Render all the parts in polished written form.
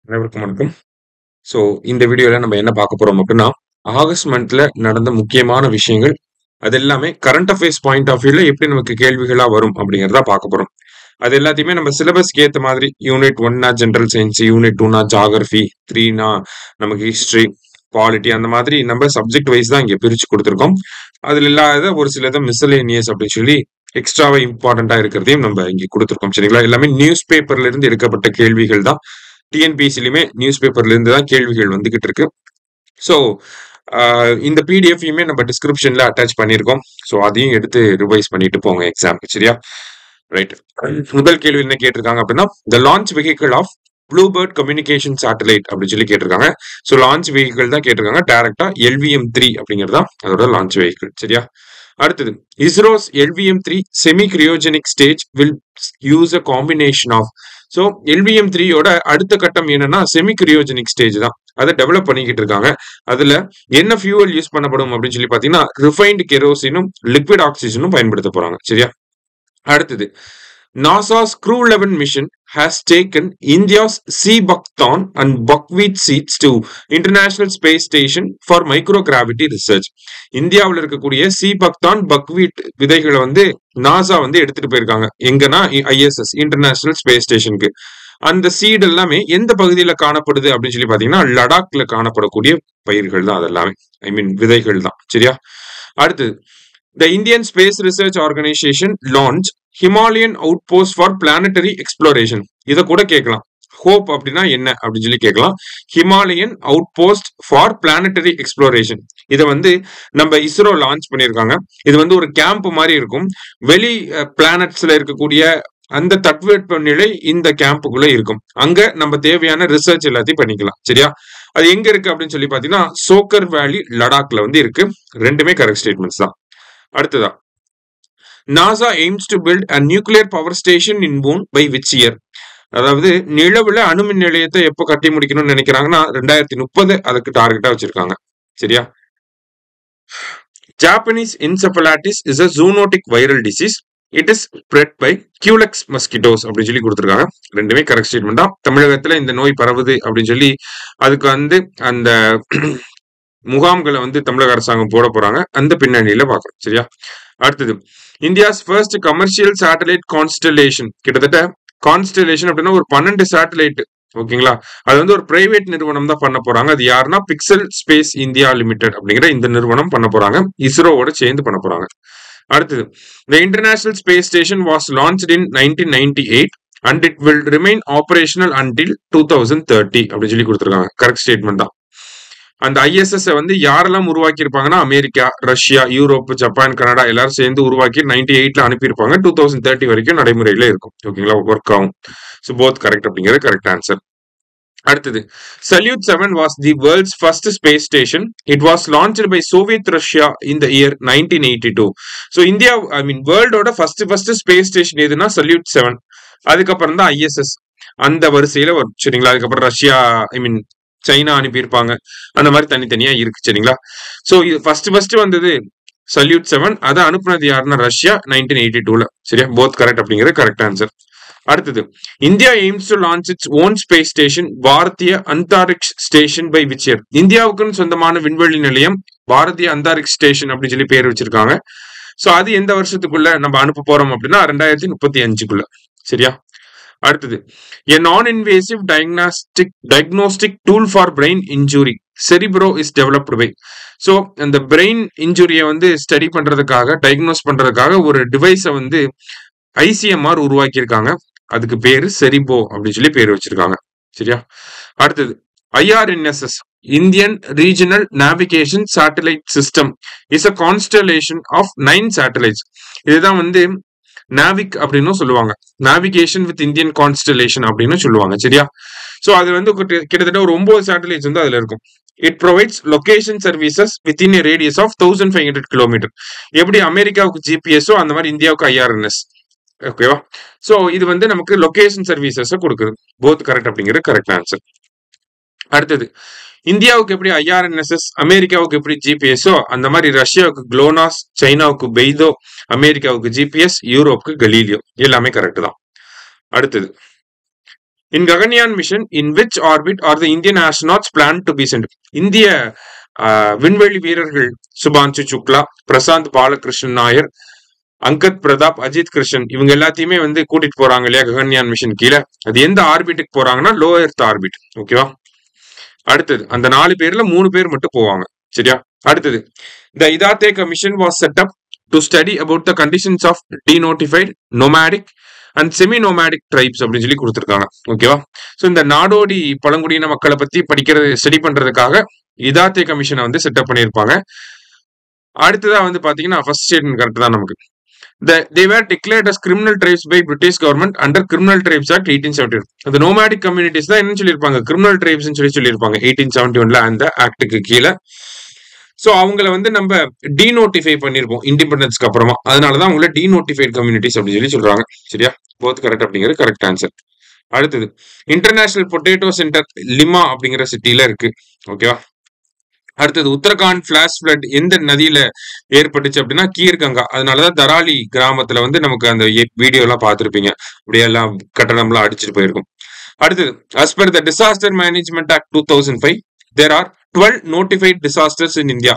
அனைவருக்கும் வணக்கம். ஸோ இந்த வீடியோல நம்ம என்ன பார்க்க போறோம் அப்படின்னா, ஆகஸ்ட் மந்த்ல நடந்த முக்கியமான விஷயங்கள், அது எல்லாமே கரண்ட் அஃபேர்ஸ் பாயிண்ட் ஆஃப் வியூல எப்படி நமக்கு கேள்விகளா வரும் அப்படிங்கிறத பார்க்க போறோம். அது எல்லாத்தையுமே நம்ம சிலபஸ்க்கு ஏத்த மாதிரி யூனிட் 1னா ஜெனரல் சயின்ஸ், யூனிட் 2னா ஜியோகிராஃபி, 3னா நமக்கு ஹிஸ்டரி, பாலிட்டி அந்த மாதிரி நம்ம சப்ஜெக்ட் வைஸ் தான் இங்க பிரிச்சு கொடுத்துருக்கோம். அதுல இல்லாத ஒரு சிலது மிஸ்சலேனியஸ் அப்படின்னு சொல்லி எக்ஸ்ட்ராவா இம்பார்ட்டண்டா இருக்கிறதையும் நம்ம இங்க கொடுத்துருக்கோம். சரிங்களா? எல்லாமே நியூஸ் பேப்பர்ல இருந்து எடுக்கப்பட்ட கேள்விகள் தான். டிஎன்பிஎஸ்சிலுமே நியூஸ் பேப்பர்ல இருந்து தான் கேள்விகள் வந்துகிட்டு இருக்கு. ஸோ இந்த பிடிஎஃப்யுமே நம்ம டிஸ்கிரிப்ஷன்ல அட்டாச் பண்ணியிருக்கோம். ஸோ அதையும் எடுத்து ரிவைஸ் பண்ணிட்டு போங்க எக்ஸாம்க்கு. சரியா? ரைட். முதல் கேள்வி என்ன கேட்டிருக்காங்க அப்படின்னா, the launch vehicle of BlueBird communication satellite அப்படின்னு சொல்லி கேட்டிருக்காங்க. ஸோ லான்ச் வெஹிக்கிள் தான் கேட்டிருக்காங்க. டைரக்டா LVM-3 அப்படிங்கிறது தான் அதோட லான்ச் வெஹிக்கிள். சரியா? அடுத்தது, ISRO's LVM-3 semi cryogenic stage will use a combination of. So LVM-3யோட அடுத்த கட்டம் என்னன்னா செமி கிரியோஜெனிக் ஸ்டேஜ் தான். அதை டெவலப் பண்ணிக்கிட்டு இருக்காங்க. அதுல என்ன ஃபியூவல் யூஸ் பண்ணப்படும் அப்படின்னு சொல்லி பாத்தீங்கன்னா, ரிஃபைன்டு கெரோசினும் லிக்விட் ஆக்சிஜனும் பயன்படுத்த போறாங்க. சரியா? அடுத்தது, NASA's Crew 11 mission has taken India's Sea-Buckthorn and buckwheat seeds to International Space Station for microgravity research. இந்தியாவில் இருக்கக்கூடிய சீபக்தான் பக்வீட் விதைகளை வந்து நாசா வந்து எடுத்துட்டு போயிருக்காங்க. எங்கன்னா ISS இன்டர்நேஷனல் ஸ்பேஸ் ஸ்டேஷனுக்கு. அந்த சீட் எல்லாமே எந்த பகுதியில காணப்படுது அப்படின்னு சொல்லி பாத்தீங்கன்னா, லடாக்ல காணப்படக்கூடிய பயிர்கள் தான். அது எல்லாமே விதைகள் தான். சரியா? அடுத்தது, the Indian Space Research Organization launched Himalayan Outpost for Planetary Exploration. இத கூட கேட்கலாம். ஹோப் அப்படின்னா என்ன அப்படின்னு சொல்லி கேட்கலாம். Himalayan outpost for planetary exploration. இதை வந்து நம்ம இஸ்ரோ லான்ச் பண்ணியிருக்காங்க. இது வந்து ஒரு கேம்ப் மாதிரி இருக்கும். வெளி பிளானட்ஸ்ல இருக்கக்கூடிய அந்த தட்பவெட்ப நிலை இந்த கேம்புக்குள்ள இருக்கும். அங்க நம்ம தேவையான ரிசர்ச் எல்லாத்தையும் பண்ணிக்கலாம். சரியா? அது எங்க இருக்கு அப்படின்னு சொல்லி பாத்தீங்கன்னா, சோக்கர் வேலி லடாக்ல வந்து இருக்கு. ரெண்டுமே கரெக்ட் ஸ்டேட்மெண்ட்ஸ் தான். அடுத்ததா, NASA aims to build a nuclear power station in Moon by which year? அதாவது நிலவுல அணுமின் நிலையத்தை எப்ப கட்டி முடிக்கணும்னு நினைக்கிறாங்கன்னா 2030 அதுக்கு டார்கெட்டா வச்சிருக்காங்க. சரியா? Japanese encephalitis is a zoonotic viral disease. It is spread by Culex mosquitoes அப்படின்னு சொல்லி கொடுத்துருக்காங்க. ரெண்டுமே கரெக்ட் ஸ்டேட்மெண்ட் தான். தமிழகத்துல இந்த நோய் பரவுது அப்படின்னு சொல்லி அதுக்கு வந்து அந்த முகாம்களை வந்து தமிழக அரசாங்கம் போட போறாங்க. அந்த பின்னணியில பார்க்கணும். சரியா? அடுத்தது, India's first commercial satellite constellation. கிட்டத்தட்ட கான்ஸ்டலேஷன் அப்படின்னா ஒரு 12 சேட்டலைட். ஓகேங்களா? அது வந்து ஒரு பிரைவேட் நிறுவனம் தான் பண்ண போறாங்க. அது யாருன்னா பிக்சல் ஸ்பேஸ் இந்தியா லிமிடெட் அப்படிங்கிற இந்த நிறுவனம் பண்ண போறாங்க. இஸ்ரோவோட சேர்ந்து பண்ண போறாங்க. அடுத்தது, the International Space Station was launched in 1998 and it will remain operational until 2030 அப்படின்னு சொல்லி கொடுத்துருக்காங்க. கரெக்ட் ஸ்டேட்மெண்ட் தான். அந்த ISS வந்து யாரெல்லாம் உருவாக்கி இருப்பாங்கன்னா, America, Russia, Europe, Japan, Canada எல்லாரும் சேர்ந்து உருவாக்கி 98ல அனுப்பியிருப்பாங்க. 2030 வரைக்கும் நடைமுறையில இருக்கும். ஓகேங்களா? ஒர்க் ஆகும். ஸோ போத் கரெக்ட் அப்படிங்கிறது கரெக்ட் ஆன்சர். அடுத்தது, Salyut 7 was the world's first space station. It was launched by Soviet Russia in the year 1982. So India வேர்ல்டோட ஃபர்ஸ்ட் ஸ்பேஸ் ஸ்டேஷன் எதுனா Salyut 7. அதுக்கப்புறம் தான் ISS அந்த வரிசையில வரும். சரிங்களா? அதுக்கப்புறம் ரஷ்யா சைனா அனுப்பியிருப்பாங்க. அந்த மாதிரி தனித்தனியா இருக்கு. சரிங்களா? சோ இது ஃபர்ஸ்ட் வந்தது Salyut 7. அதை அனுப்புனது யாருன்னா ரஷ்யா 1982ல. சரியா? போத் கரெக்ட் அப்படிங்கிறது கரெக்ட் ஆன்சர். அடுத்தது, India aims to launch its own space station Bharatiya Antariksh station by which year? இந்தியாவுக்குன்னு சொந்தமான விண்வெளி நிலையம் பாரதிய அந்தாரிக்ஷ் ஸ்டேஷன் அப்படின்னு சொல்லி பேர் வச்சிருக்காங்க. சோ அது எந்த வருஷத்துக்குள்ள நம்ம அனுப்ப போறோம் அப்படின்னா 2035க்குள்ள. சரியா? அடுத்தது, a non-invasive diagnostic tool for brain injury Cerebro is developed by. So அந்த பிரெயின் இன்ஜுரியை வந்து ஸ்டடி பண்றதுக்காக டயக்னோஸ் பண்றதுக்காக ஒரு டிவைஸை வந்து ICMR உருவாக்கியிருக்காங்க. அதுக்கு பேரு செரிபோ அப்படின்னு சொல்லி பேர் வச்சிருக்காங்க. சரியா? அடுத்தது, IRNSS Indian regional navigation satellite system is a constellation of 9 satellites. இதுதான் வந்து நாவிக் அப்படின்னு சொல்லுவாங்க. நேவிகேஷன் வித் இந்தியன் கான்ஸ்டலேஷன் அப்படின்னு சொல்லுவாங்க. சரியா? சோ அது வந்து கிட்டத்தட்ட ஒரு 9 சேட்டலைட்ஸ் வந்து அதுல இருக்கும். It provides location services within radius of 1500 kilometre. எப்படி அமெரிக்காவுக்கு GPS அந்த மாதிரி இந்தியாவுக்கு IRNS. ஓகேவா? சோ இது வந்து நமக்கு லொகேஷன் சர்வீசஸ் கொடுக்குது. போத் கரெக்ட் அப்படிங்கிறது கரெக்ட் ஆன்சர். அடுத்தது, இந்தியாவுக்கு எப்படி IRNSS, அமெரிக்காவுக்கு எப்படி GPSஓ அந்த மாதிரி ரஷ்யாவுக்கு குளோனாஸ், சைனாவுக்கு பெய்தோ, அமெரிக்காவுக்கு GPS, யூரோப்புக்கு கலீலியோ. எல்லாமே கரெக்ட் தான். அடுத்தது, In Gaganyaan mission, in which orbit are the Indian astronauts planned to be sent? இந்திய விண்வெளி வீரர்கள் சுபான்சு சுக்லா, பிரசாந்த் பாலகிருஷ்ணன் நாயர், அங்கத் பிரதாப், அஜித் கிருஷ்ணன் இவங்க எல்லாத்தையுமே வந்து கூட்டிட்டு போறாங்க இல்லையா ககன்யான் மிஷன் கீழே. அது எந்த ஆர்பிட்டுக்கு போறாங்கன்னா லோ எர்த் ஆர்பிட். ஓகேவா? அடுத்தது அந்த 4 பேர்ல 3 பேர் மட்டும் போவாங்க. சரியா? அடுத்தது the Idathe commission was set up to study about the conditions of denotified, nomadic and semi-nomadic tribes அப்படின்னு சொல்லி கொடுத்துருக்காங்க. ஓகேவா? ஸோ இந்த நாடோடி பழங்குடியின மக்களை பத்தி படிக்கிறது ஸ்டடி பண்றதுக்காக இதாத்தே கமிஷனை வந்து செட்டப் பண்ணியிருப்பாங்க. அடுத்ததா வந்து பாத்தீங்கன்னா ஃபர்ஸ்ட் ஸ்டேட்மெண்ட் கரெக்ட் தான் நமக்கு. They were declared as criminal tribes by British government under Criminal Tribes Act 1871. The nomadic communities தான் என்ன சொல்லியிருப்பாங்க, கிரிமினல் ட்ரைப்ஸ் சொல்லியிருப்பாங்க 1871 அந்த ஆக்டுக்கு கீழே. ஸோ அவங்கள வந்து நம்ம டீநோட்டிஃபை பண்ணிருப்போம் இண்டிபெண்டன்ஸ்க்கு அப்புறமா. அதனாலதான் அவங்கள டீநோட்டிஃபைட் கம்யூனிட்டிஸ் அப்படின்னு சொல்றாங்க. சரியா? போத் கரெக்ட் அப்படிங்கிறது கரெக்ட் ஆன்சர். அடுத்தது இன்டர்நேஷனல் பொட்டேட்டோ சென்டர் லிமா அப்படிங்கிற சிட்டில இருக்கு. ஓகேவா? அடுத்தது உத்தரகாண்ட் பிளாஷ் பிளட் எந்த நதியில ஏற்பட்டுச்சு அப்படின்னா கீர் கங்கா. அதனாலதான் தராலி கிராமத்துல வந்து நமக்கு அந்த வீடியோ எல்லாம் பார்த்திருப்பீங்க, அப்படியே எல்லாம் கட்டணம் எல்லாம் அடிச்சுட்டு போயிருக்கும். அடுத்தது as per the Disaster Management Act 2005 there are 12 notified disasters in India.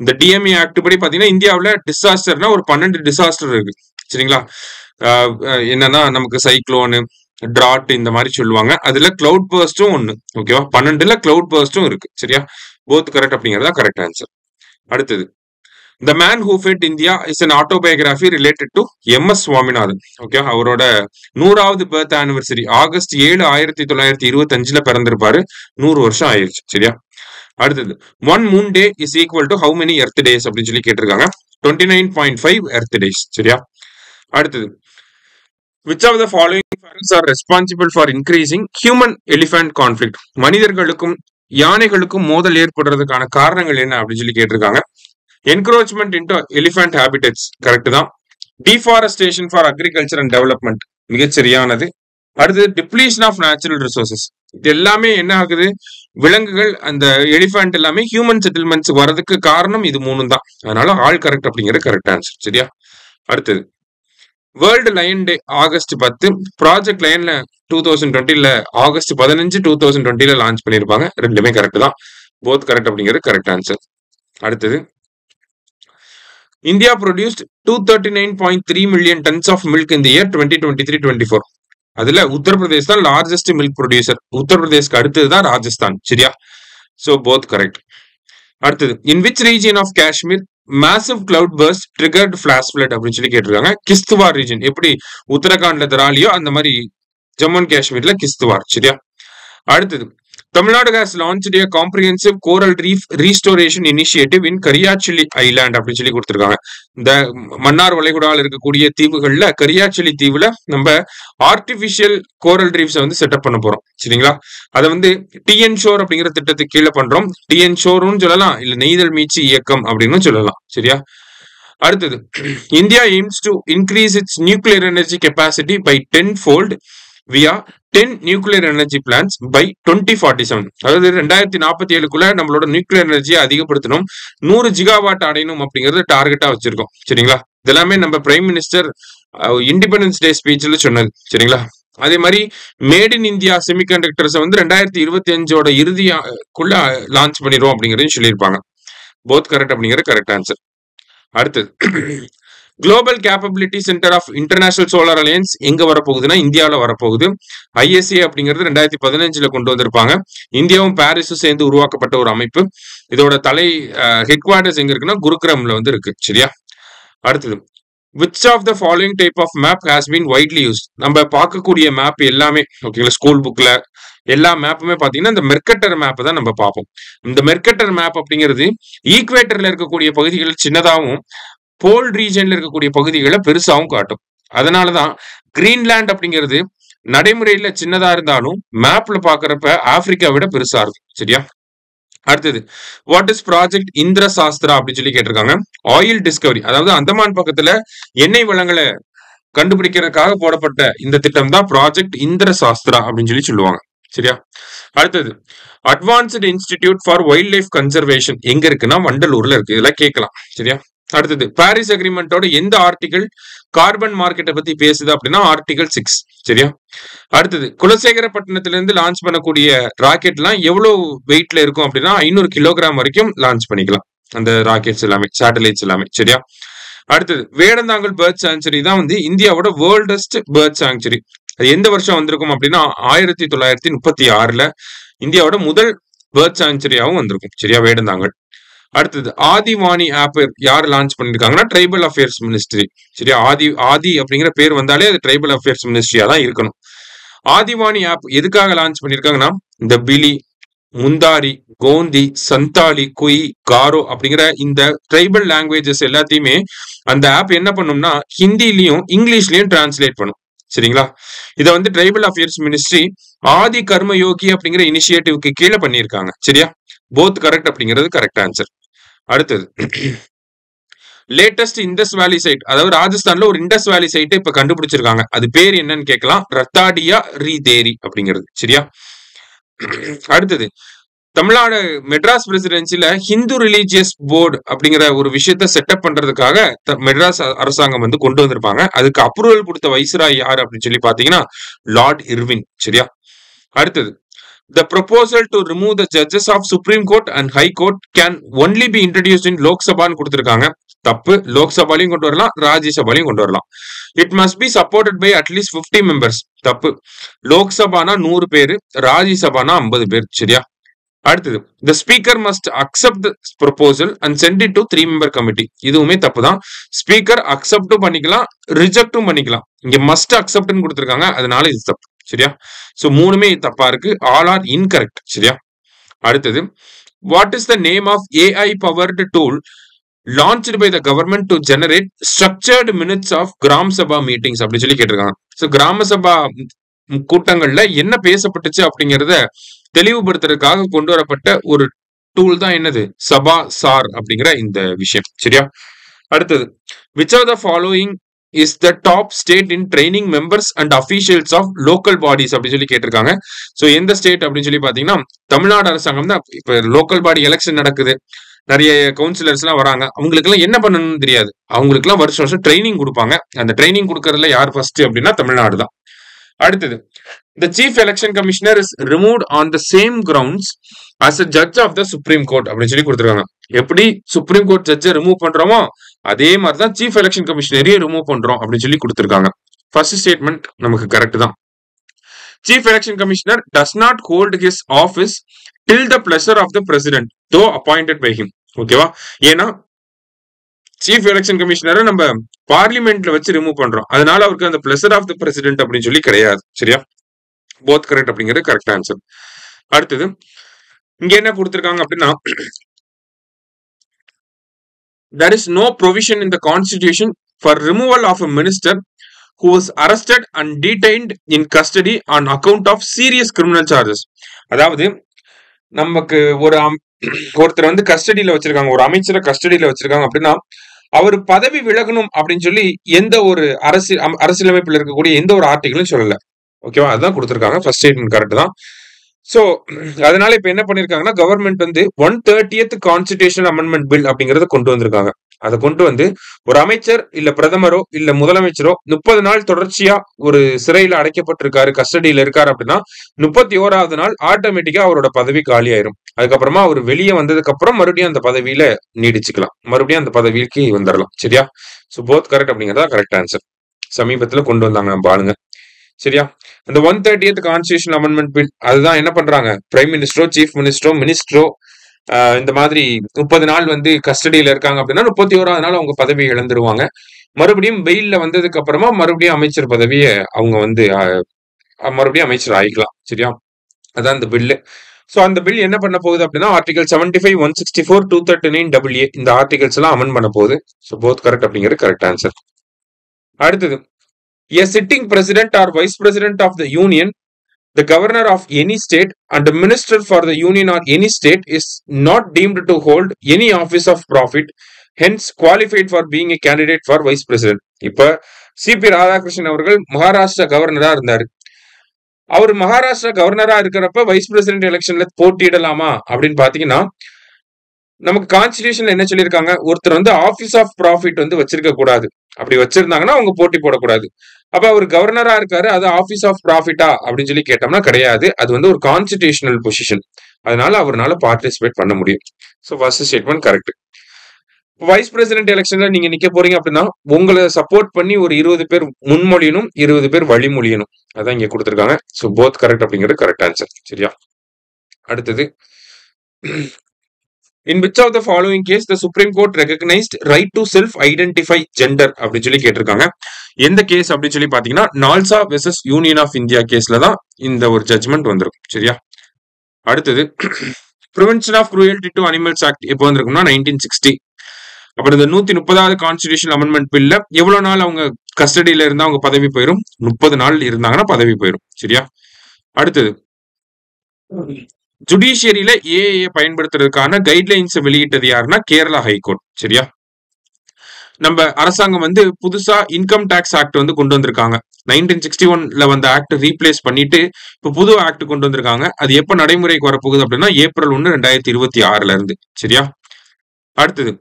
இந்த DMA ஆக்ட் படி பாத்தீங்கன்னா இந்தியாவில் டிசாஸ்டர்னா ஒரு 12 டிசாஸ்டர் இருக்கு. சரிங்களா? என்னன்னா நமக்கு சைக்ளோனு, டிராட் இந்த மாதிரி சொல்லுவாங்க. அதுல கிளவுட் பர்ஸ்டும் ஒண்ணு. ஓகேவா? 12ல கிளவுட் பர்ஸ்டும் இருக்கு. சரியா? போத் கரெக்ட் அப்படிங்கறதா கரெக்ட் ஆன்சர். அடுத்தது The Man Who Fed India is an autobiography related to MS Swaminathan. Okay, அவரோட 100வது பர்த் ஆனிவர்சரி ஆகஸ்ட் 7 1925 பிறந்திருப்பாரு. 100 வருஷம் ஆயிருச்சு. சரியா? அடுத்தது one moon day is equal to how many earth days அப்படின்னு சொல்லி கேட்டிருக்காங்க. 29.5 எர்த் டேஸ். சரியா? அடுத்தது which of the following factors are responsible for increasing human elephant conflict? மனிதர்களுக்கும் யானைகளுக்கும் மோதல் ஏற்படுறதுக்கான காரணங்கள் என்ன அப்படின்னு சொல்லி கேட்டிருக்காங்க. Encroachment into elephant habitats correct தான். Deforestation for agriculture and development மிகச்சரியானது. அடுத்தது டிப்ளீஷன் ஆஃப் நேச்சுரல் ரிசோர்சஸ். இது எல்லாமே என்ன ஆகுது, விலங்குகள் அந்த எலிஃபண்ட் எல்லாமே ஹியூமன் செட்டில்மெண்ட்ஸ் வர்றதுக்கு காரணம் இது 3 தான். அதனால ஆல் கரெக்ட் அப்படிங்கிறது கரெக்ட் ஆன்சர். சரியா? அடுத்தது வேர்ல்டு லயன் டே ஆகஸ்ட் 10, ப்ராஜெக்ட் லயன்ல 2020ல ஆகஸ்ட் 15 2020ல லான்ச் பண்ணிருப்பாங்க. ரெண்டுமே கரெக்ட் தான். போத் கரெக்ட் அப்படிங்கிறது கரெக்ட் ஆன்சர். அடுத்தது India produced 239.3 million tons of milk இந்த இயர் 2023-24. அதுல உத்தரப்பிரதேஷ் தான் லார்ஜஸ்ட் மில்க் ப்ரொடியூசர். உத்தரப்பிரதேஷ்க்கு அடுத்தது தான் ராஜஸ்தான். சரியா? So both correct. அடுத்தது in which region of Kashmir massive cloud burst triggered flash flood அப்படின்னு சொல்லி கேட்டிருக்காங்க. கிஸ்துவார் ரீஜன். எப்படி உத்தரகாண்ட்ல தராலியோ அந்த மாதிரி ஜம்மு அண்ட் காஷ்மீர்ல கிஸ்துவார். சரியா? அடுத்தது Tamil Nadu has launched a comprehensive coral reef restoration initiative in கரியாச்சிலி island அப்படின்னு சொல்லி கொடுத்திருக்காங்க. இந்த மன்னார் வளைகுடாவில் இருக்கக்கூடிய தீவுகள்ல கரியாச்சிலி தீவுல நம்ம ஆர்டிபிஷியல் கோரல் ரீஃப்ஸ் வந்து செட்டப் பண்ண போறோம். சரிங்களா? அதை வந்து டிஎன் ஷோர் அப்படிங்கிற திட்டத்துக்கு கீழே பண்றோம். டிஎன் ஷோர்னு சொல்லலாம், இல்ல நெய்தல் மீட்சி இயக்கம் அப்படின்னு சொல்லலாம். சரியா? அடுத்தது India aims to increase its nuclear energy capacity by 10-fold via 10 nuclear energy plans by 2047. அதாவது 2047க்குள்ள நம்மளோட நியூக்ளியர் எனர்ஜியை அதிகப்படுத்தணும், 100 ஜிகாவாட் அடையணும் அப்படிங்கறது டார்கெட்டா வச்சிருக்கோம். சரிங்களா? இதெல்லாமே நம்ம பிரைம் மினிஸ்டர் இண்டிபெண்டன்ஸ் டே ஸ்பீச்ல சொன்னது. சரிங்களா? அதே மாதிரி மேட் இன் இந்தியா செமிகண்டக்டர்ஸ் வந்து 2025ஓட இறுதிக்குள்ள லான்ச் பண்ணிடுவோம் அப்படிங்கறதையும் சொல்லியிருப்பாங்க. போத் கரெக்ட் அப்படிங்கிறது கரெக்ட் ஆன்சர். அடுத்தது global capability centre of international solar alliance எங்க வரப்போகுதுன்னா இந்தியாவில் வரப்போகுது. ISA அப்படிங்கிறது 2015 கொண்டு வந்திருப்பாங்க. இந்தியாவும் பாரிஸும் சேர்ந்து உருவாக்கப்பட்ட ஒரு அமைப்பு. இதோட தலை ஹெட் குவார்டர்ஸ் எங்க இருக்குன்னா குருகிராம்ல வந்து இருக்கு. சரியா? அடுத்தது which of the following type of map has been widely used? நம்ம பார்க்கக்கூடிய மேப் எல்லாமே ஓகேங்களா, ஸ்கூல் புக்ல எல்லா மேப்புமே பாத்தீங்கன்னா இந்த மெர்கட்டர் மேப் தான் நம்ம பார்ப்போம். இந்த மெர்கட்டர் மேப் அப்படிங்கிறது ஈக்குவேட்டர்ல இருக்கக்கூடிய பகுதிகள் சின்னதாகவும் போல் ரீஜன்ல இருக்கக்கூடிய பகுதிகளை பெருசாவும் காட்டும். அதனாலதான் கிரீன்லாண்ட் அப்படிங்கிறது நடைமுறையில சின்னதா இருந்தாலும் மேப்ல பாக்குறப்ப ஆப்பிரிக்கா விட பெருசா இருக்கும். சரியா? அடுத்தது வாட் இஸ் ப்ராஜெக்ட் இந்திர சாஸ்திரா அப்படின்னு சொல்லி கேட்டிருக்காங்க. ஆயில் டிஸ்கவரி, அதாவது அந்தமான் பக்கத்துல எண்ணெய் வளங்களை கண்டுபிடிக்கிறதுக்காக போடப்பட்ட இந்த திட்டம் தான் ப்ராஜெக்ட் இந்திர சாஸ்திரா அப்படின்னு சொல்லி சொல்லுவாங்க. சரியா? அடுத்தது advanced institute for wild life conservation எங்க இருக்குன்னா வண்டலூர்ல இருக்கு. இதெல்லாம் கேட்கலாம். சரியா? அடுத்தது பாரிஸ் அக்ரிமெண்டோட எந்த ஆர்டிகல் கார்பன் மார்க்கெட்டை பத்தி பேசுது அப்படின்னா ஆர்டிகல் 6. சரியா? அடுத்தது குலசேகரப்பட்டினத்திலிருந்து லான்ச் பண்ணக்கூடிய ராக்கெட்லாம் எவ்வளவு வெயிட்ல இருக்கும் அப்படின்னா 500 கிலோகிராம் வரைக்கும் லான்ச் பண்ணிக்கலாம் அந்த ராக்கெட்ஸ் எல்லாமே, சேட்டலைட்ஸ் எல்லாமே. சரியா? அடுத்தது வேடந்தாங்கல் பேர்ட் சாங்சுரி தான் வந்து இந்தியாவோட வேர்ல்டஸ்ட் பேர்ட் சாங்சுரி. அது எந்த வருஷம் வந்திருக்கும் அப்படின்னா 1936ல இந்தியாவோட முதல் பேர்ட் சாங்சுரியாவும் வந்திருக்கும். சரியா? வேடந்தாங்கல். அடுத்தது ஆதிவாணி ஆப் யார் லான்ச் பண்ணிருக்காங்கன்னா ட்ரைபல் அஃபேர்ஸ் மினிஸ்ட்ரி. சரியா? ஆதி அப்படிங்கிற பேர் வந்தாலே அது ட்ரைபல் அஃபேர்ஸ் மினிஸ்ட்ரியா தான் இருக்கணும். ஆதிவாணி ஆப் எதுக்காக லான்ச் பண்ணிருக்காங்கன்னா இந்த பிலி, முந்தாரி, கோந்தி, சந்தாலி, குய், காரோ அப்படிங்கிற இந்த ட்ரைபல் லாங்குவேஜஸ் எல்லாத்தையுமே அந்த ஆப் என்ன பண்ணும்னா ஹிந்திலையும் இங்கிலீஷ்லயும் டிரான்ஸ்லேட் பண்ணும். சரிங்களா? இதை வந்து ட்ரைபல் அஃபேர்ஸ் மினிஸ்ட்ரி ஆதி கர்மயோகி அப்படிங்கிற இனிஷியேட்டிவ்க்கு கீழே பண்ணியிருக்காங்க. சரியா? போத் கரெக்ட் அப்படிங்கிறது கரெக்ட் ஆன்சர். அடுத்தது லேட்டஸ்ட் இண்டஸ் வேலி சைட், அதாவது ராஜஸ்தான்ல ஒரு இண்டஸ் வேலி சைட்டை இப்ப கண்டுபிடிச்சிருக்காங்க. அது பேர் என்னன்னு கேட்கலாம். ரத்தாடியா ரீதேரி அப்படிங்கிறது. சரியா? அடுத்தது தமிழ்நாடு மெட்ராஸ் பிரசிடென்சில ஹிந்து ரிலீஜியஸ் போர்டு அப்படிங்கிற ஒரு விஷயத்த செட்டப் பண்றதுக்காக மெட்ராஸ் அரசாங்கம் வந்து கொண்டு வந்திருப்பாங்க. அதுக்கு அப்ரூவல் கொடுத்த வைஸ்ராய் யார் அப்படின்னு சொல்லி பாத்தீங்கன்னா லார்ட் இர்வின். சரியா? அடுத்தது the proposal to remove the judges of Supreme Court and High Court can only be introduced in Lok Sabha ன்னு கொடுத்திருக்காங்க. தப்பு. லோக்சபாலையும் கொண்டு வரலாம், ராஜ்யசபாலையும் கொண்டு வரலாம். It must be supported by at least 50 members. தப்பு. லோக்சபானா 100 பேரு, ராஜ்யசபானா 50 பேர். சரியா? அடுத்தது the speaker must accept the proposal and send it to 3-member committee. இதுவுமே தப்பு தான். ஸ்பீக்கர் அக்செப்டும் பண்ணிக்கலாம், ரிஜெக்டும் பண்ணிக்கலாம். இங்க மஸ்ட் அக்செப்ட்னு கொடுத்திருக்காங்க, அதனால இது தப்பு. சரியா? சோ மூணுமே தப்பா இருக்கு. All are incorrect. சரியா? அடுத்தது what is the name of AI powered tool launched by the government to generate structured minutes of கிராம சபா மீட்டிங்ஸ் அப்படின்னு சொல்லி கேட்டிருக்காங்க. சோ கிராம சபா கூட்டங்கள்ல என்ன பேசப்பட்டுச்சு அப்படிங்கறத தெளிவுபடுத்துறதுக்காக கொண்டு வரப்பட்ட ஒரு டூல் தான் என்னது சபா சார் அப்படிங்கிற இந்த விஷயம். சரியா? அடுத்தது which of the following is the top state in training members and officials of local bodies அப்படின்னு சொல்லி கேட்டிருக்காங்க. சோ எந்த ஸ்டேட் அப்படின்னு சொல்லி பாத்தீங்கன்னா தமிழ்நாடு அரசாங்கம் தான். இப்ப லோக்கல் பாடி எலெக்ஷன் நடக்குது, நிறைய கவுன்சிலர்ஸ் எல்லாம் வராங்க. அவங்களுக்கு எல்லாம் என்ன பண்ணணும்னு தெரியாது. அவங்களுக்கு எல்லாம் வருஷம் வருஷம் ட்ரைனிங் கொடுப்பாங்க. அந்த ட்ரைனிங் கொடுக்கறதுல யார் ஃபர்ஸ்ட் அப்படின்னா தமிழ்நாடு தான். அடுத்தது the chief election commissioner is removed on the same grounds as a judge of the Supreme Court அப்படின்னு சொல்லி கொடுத்திருக்காங்க. எப்படி சுப்ரீம் கோர்ட் ஜட்ஜை ரிமூவ் பண்றோமோ அதே மாதிரிதான் சீஃப் எலெக்ஷன் கமிஷனரையே ரிமூவ் பண்றோம் அப்படின்னு சொல்லி கொடுத்திருக்காங்க. ஃபர்ஸ்ட் ஸ்டேட்மெண்ட் நமக்கு கரெக்ட் தான். Chief election commissioner does not hold his office till the pleasure of the president though appointed by him. ஓகேவா? ஏன்னா சீஃப் எலெக்ஷன் கமிஷனரை நம்ம பார்லிமெண்ட்ல வச்சு ரிமூவ் பண்றோம், அதனால அவருக்கு அந்த பிளஷர் ஆஃப் த பிரசிடென்ட் அப்படின்னு சொல்லி கிடையாது. சரியா? போத் கரெக்ட் அப்படிங்கிறது கரெக்ட் ஆன்சர். அடுத்தது இங்க என்ன கொடுத்திருக்காங்க அப்படின்னா there is no provision in the constitution for removal of a minister who was arrested and detained in custody on account of serious criminal charges. அதாவது நமக்கு ஒருத்தர் வந்து கஸ்டடியில வச்சிருக்காங்க, ஒரு அமைச்சரை கஸ்டடியில வச்சிருக்காங்க அப்படின்னா அவர் பதவி விலகணும் அப்படின்னு சொல்லி எந்த ஒரு அரசியலமைப்புல இருக்கக்கூடிய எந்த ஒரு ஆர்டிகளும் சொல்லல. ஓகேவா? அதுதான் கொடுத்திருக்காங்க. ஃபர்ஸ்ட் ஸ்டேட்மெண்ட் கரெக்ட் தான். சோ அதனால இப்ப என்ன பண்ணிருக்காங்கன்னா கவர்மெண்ட் வந்து 130th கான்ஸ்டிடியூஷனல் அமெண்ட்மெண்ட் பில் அப்படிங்கறத கொண்டு வந்திருக்காங்க. அதை கொண்டு வந்து ஒரு அமைச்சர் இல்ல பிரதமரோ இல்ல முதலமைச்சரோ 30 நாள் தொடர்ச்சியா ஒரு சிறையில அடைக்கப்பட்டிருக்காரு, கஸ்டடியில இருக்காரு அப்படின்னா 31வது நாள் ஆட்டோமேட்டிக்கா அவரோட பதவி காலி ஆயிரும். அதுக்கப்புறமா அவர் வெளியே வந்ததுக்கு அப்புறம் மறுபடியும் அந்த பதவியில நீடிச்சுக்கலாம், மறுபடியும் அந்த பதவிக்கு வந்துடலாம். சரியா? சோ போத் கரெக்ட் அப்படிங்கறதா கரெக்ட் ஆன்சர். சமீபத்துல கொண்டு வந்தாங்க நம்ம ஆளுங்க. சரியா? அந்த 130th கான்ஸ்டிடியூஷனல் அமெண்ட்மெண்ட் பில் அதுதான் என்ன பண்றாங்க, பிரைம் மினிஸ்டரோ சீஃப் மினிஸ்டரோ இந்த மாதிரி 30 நாள் வந்து கஸ்டடியில இருக்காங்க அப்படின்னா 31வது நாள் அவங்க பதவியை இழந்துருவாங்க. மறுபடியும் வெயில்ல வந்ததுக்கு அப்புறமா மறுபடியும் அமைச்சர் பதவியை அவங்க வந்து மறுபடியும் அமைச்சர் ஆயிக்கலாம். சரியா? அதான் இந்த பில்லு. சோ அந்த பில் என்ன பண்ண போகுது அப்படின்னா ஆர்டிகல் 75, 164, 239 AA இந்த ஆர்டிகல்ஸ் எல்லாம் அமெண்ட் பண்ண போகுது. சோ போத் கரெக்ட் அப்படிங்கிறது கரெக்ட் ஆன்சர். அடுத்தது a sitting president or vice president of the union, the governor of any state and the minister for the union or any state is not deemed to hold any office of profit, hence qualified for being a candidate for vice president. இப்ப CP Radhakrishnan அவர்கள் மகாராஷ்டிரா கவர்னரா இருந்தாரு. அவர் மகாராஷ்டிரா கவர்னரா இருக்கிறப்ப vice president எலெக்ஷன்ல போட்டியிடலாமா அப்படின்னு பாத்தீங்கன்னா நமக்கு கான்ஸ்டிடியூஷன்ல என்ன சொல்லியிருக்காங்க, ஒருத்தர் வந்து ஆபீஸ் ஆஃப் ப்ராஃபிட் வந்து வச்சிருக்க கூடாது. அப்படி வச்சிருந்தாங்கன்னா அவங்க போட்டி போடக்கூடாது. அப்ப அவர் கவர்னரா இருக்காரு, அது ஆபீஸ் ஆஃப் ப்ராஃபிட்டா அப்படின்னு சொல்லி கேட்டோம்னா கிடையாது. அது வந்து ஒரு கான்ஸ்டிடியூஷனல் பொசிஷன். அதனால அவரால் பார்ட்டிசிபேட் பண்ண முடியும். So first statement correct. Vice president எலெக்ஷன்ல நீங்க நிக்க போறீங்க அப்படின்னா உங்களை சப்போர்ட் பண்ணி ஒரு 20 பேர் முன்மொழியணும், 20 பேர் வழிமொழியணும். அதான் இங்க கொடுத்திருக்காங்க. ஸோ போத் கரெக்ட் அப்படிங்கிறது கரெக்ட் ஆன்சர். சரியா? அடுத்தது, in which of the following case the Supreme Court recognized right to self-identify gender அப்படின்னு சொல்லி கேட்டிருக்காங்க. எந்த கேஸ் அப்படின்னு சொல்லி பாத்தீங்கன்னா NALSA versus union of India கேஸ்ல தான் இந்த ஒரு ஜட்ஜ்மெண்ட் வந்திருக்கும். சரியா? அடுத்தது, prevention of cruelty to animals act எப்போ வந்திருக்கும்னா 1960. அப்புறம் இந்த 130வது கான்ஸ்டிடியூஷன் அமெண்ட்மெண்ட் பில்ல எவ்வளவு நாள் அவங்க கஸ்டடியில இருந்தா அவங்க பதவி போயிடும், 30 நாள் இருந்தாங்கன்னா பதவி போயிடும். சரியா? அடுத்தது, ஜுடிஷியரியில ஏஏ பயன்படுத்துறதுக்கான கைட்லைன்ஸ் வெளியிட்டது யாருன்னா கேரளா ஹைகோர்ட். சரியா? நம்ம அரசாங்கம் வந்து புதுசா இன்கம் டாக்ஸ் ஆக்ட் வந்து கொண்டு வந்திருக்காங்க. 1961ல வந்த ஆக்ட் ரீப்ளேஸ் பண்ணிட்டு இப்ப புது ஆக்ட் கொண்டு வந்திருக்காங்க. அது எப்ப நடைமுறைக்கு வரப்போகுது அப்படின்னா ஏப்ரல் 1, 2026 இருந்து. சரியா? அடுத்தது,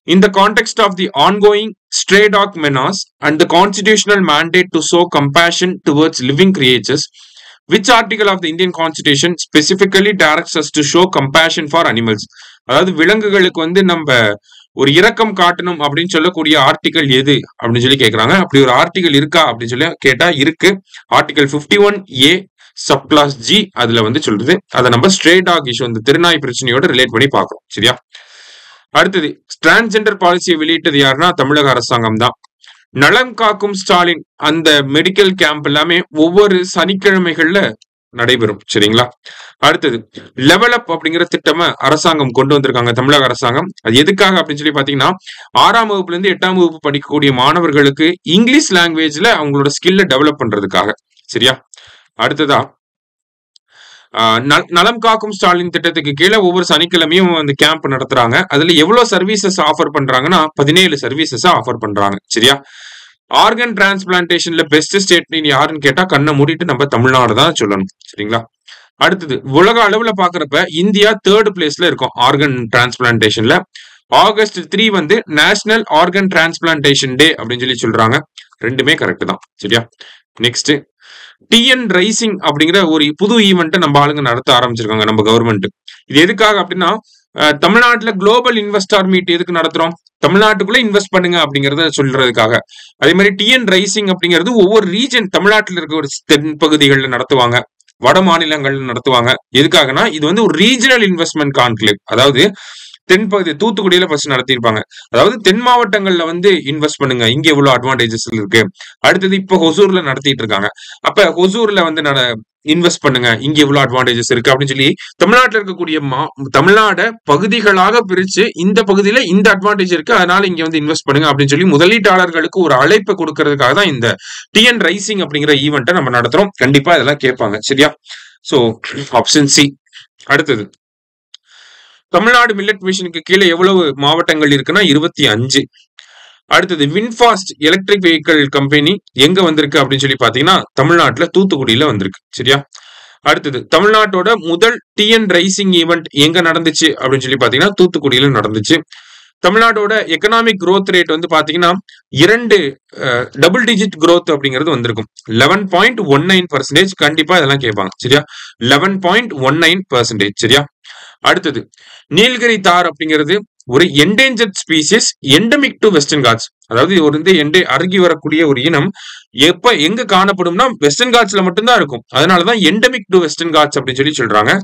in the context of the ongoing stray dog menace and the constitutional mandate to show compassion towards living creatures, which article of the Indian Constitution specifically directs us to show compassion for animals? அதாவது விலங்குகளுக்கு வந்து நம்ம ஒரு இரக்கம் காட்டணும் அப்படின்னு சொல்லக்கூடிய article எது அப்படின்னு சொல்லி கேட்கறாங்க. அப்படி ஒரு ஆர்டிகல் இருக்கா அப்படின்னு சொல்லி கேட்டா இருக்கு. Article 51A sub clause G அதுல வந்து சொல்றது. அதை நம்ம ஸ்ட்ரே டாக் இஷ்யூ, இந்த திருநாய் பிரச்சனையோட ரிலேட் பண்ணி பார்க்கிறோம். சரியா? அடுத்தது, டிரான்ஸ்ஜெண்டர் பாலிசியை வெளியிட்டது யாருன்னா தமிழக அரசாங்கம் தான். நலம் காக்கும் ஸ்டாலின் அந்த மெடிக்கல் கேம்ப் எல்லாமே ஒவ்வொரு சனிக்கிழமைகள்ல நடைபெறும். சரிங்களா? அடுத்தது, லெவல் அப் அப்படிங்கிற திட்டமா அரசாங்கம் கொண்டு வந்திருக்காங்க தமிழக அரசாங்கம். அது எதுக்காக அப்படின்னு சொல்லி பாத்தீங்கன்னா 6ஆம் வகுப்புல இருந்து 8ஆம் வகுப்பு படிக்கக்கூடிய மாணவர்களுக்கு இங்கிலீஷ் லாங்குவேஜ்ல அவங்களோட ஸ்கில்ல டெவலப் பண்றதுக்காக. சரியா? அடுத்ததா, நலம் காக்கும் ஸ்டாலின் திட்டத்துக்கு கீழே ஒவ்வொரு சனிக்கிழமையும் அந்த கேம்ப் நடத்துறாங்க. அதுல எவ்வளவு சர்வீசஸ் ஆஃபர் பண்றாங்கன்னா 17 சர்வீசஸ் ஆஃபர் பண்றாங்க. சரியா? ஆர்கன் டிரான்ஸ்பிளான்டேஷன்ல பெஸ்ட் ஸ்டேட் யாருன்னு கேட்டா கண்ணை மூடிட்டு நம்ம தமிழ்நாடு தான் சொல்லணும். சரிங்களா? அடுத்தது, உலக அளவுல பாக்குறப்ப இந்தியா 3rd பிளேஸ்ல இருக்கும் ஆர்கன் டிரான்ஸ்பிளான்டேஷன்ல. ஆகஸ்ட் 3 வந்து நேஷனல் ஆர்கன் டிரான்ஸ்பிளான்டேஷன் டே அப்படின்னு சொல்லி சொல்றாங்க. ரெண்டுமே கரெக்ட் தான். சரியா? நெக்ஸ்ட், டிஎன் ரைசிங் அப்படிங்கிற ஒரு புது ஈவெண்ட்டை நம்ம ஆளுங்க நடத்த ஆரம்பிச்சிருக்காங்க நம்ம கவர்மெண்ட். இது எதுக்காக அப்படின்னா தமிழ்நாட்டுல குளோபல் இன்வெஸ்டார் மீட் எதுக்கு நடத்துறோம், தமிழ்நாட்டுக்குள்ள இன்வெஸ்ட் பண்ணுங்க அப்படிங்கறத சொல்றதுக்காக. அதே மாதிரி டிஎன் ரைசிங் அப்படிங்கிறது ஒவ்வொரு ரீஜன் தமிழ்நாட்டில் இருக்க ஒரு தென் பகுதிகளில் நடத்துவாங்க, வட மாநிலங்கள்ல நடத்துவாங்க. எதுக்காகனா இது வந்து ஒரு ரீஜனல் இன்வெஸ்ட்மெண்ட் கான்க்ளேவ். அதாவது தென்பகுதி தூத்துக்குடியில ஃபர்ஸ்ட் நடத்திருப்பாங்க. அதாவது தென் மாவட்டங்கள்ல வந்து இன்வெஸ்ட் பண்ணுங்க, இங்க எவ்வளவு அட்வான்டேஜஸ் இருக்கு. அடுத்தது இப்ப ஹொசூர்ல நடத்திட்டு இருக்காங்க. அப்ப ஹொசூர்ல வந்து இன்வெஸ்ட் பண்ணுங்க, இங்க எவ்வளவு அட்வான்டேஜஸ் இருக்கு அப்படின்னு சொல்லி தமிழ்நாட்டில் இருக்கக்கூடிய தமிழ்நாட பகுதிகளாக பிரிச்சு இந்த பகுதியில இந்த அட்வான்டேஜ் இருக்கு, அதனால இங்க வந்து இன்வெஸ்ட் பண்ணுங்க அப்படின்னு சொல்லி முதலீட்டாளர்களுக்கு ஒரு அழைப்பு கொடுக்கறதுக்காக தான் இந்த டிஎன் ரைசிங் அப்படிங்கிற ஈவெண்ட்டை நம்ம நடத்துறோம். கண்டிப்பா இதெல்லாம் கேட்பாங்க. சரியா? So option C. அடுத்தது, தமிழ்நாடு மில்லட் மிஷனுக்கு கீழே எவ்வளவு மாவட்டங்கள் இருக்குன்னா 25. அடுத்தது, வின்ஃபாஸ்ட் எலக்ட்ரிக் வெஹிக்கிள் கம்பெனி எங்க வந்திருக்கு அப்படின்னு சொல்லி பாத்தீங்கன்னா தமிழ்நாட்டுல தூத்துக்குடியில வந்திருக்கு. சரியா? அடுத்தது, தமிழ்நாட்டோட முதல் டிஎன் ரைசிங் ஈவெண்ட் எங்க நடந்துச்சு அப்படின்னு சொல்லி பாத்தீங்கன்னா தூத்துக்குடியில நடந்துச்சு. தமிழ்நாட்டோட எக்கனாமிக் growth ரேட் வந்து பாத்தீங்கன்னா 2 டபுள் டிஜிட் growth அப்படிங்கிறது வந்திருக்கும். 11.19%. கண்டிப்பா இதெல்லாம் கேட்பாங்க. சரியா? 11.19%. சரியா? அடுத்தது, நீலகிரி தார் அப்படிங்கிறது ஒரு endangered species endemic to Western Ghats. அதாவது இது ஒரு அருகி வரக்கூடிய ஒரு இனம். எப்ப எங்க காணப்படும்னா வெஸ்டர்ன் காட்ஸ்ல மட்டும்தான் இருக்கும். அதனாலதான் எண்டமிக் டு வெஸ்டர்ன் காட்ஸ் அப்படின்னு சொல்லி சொல்றாங்க.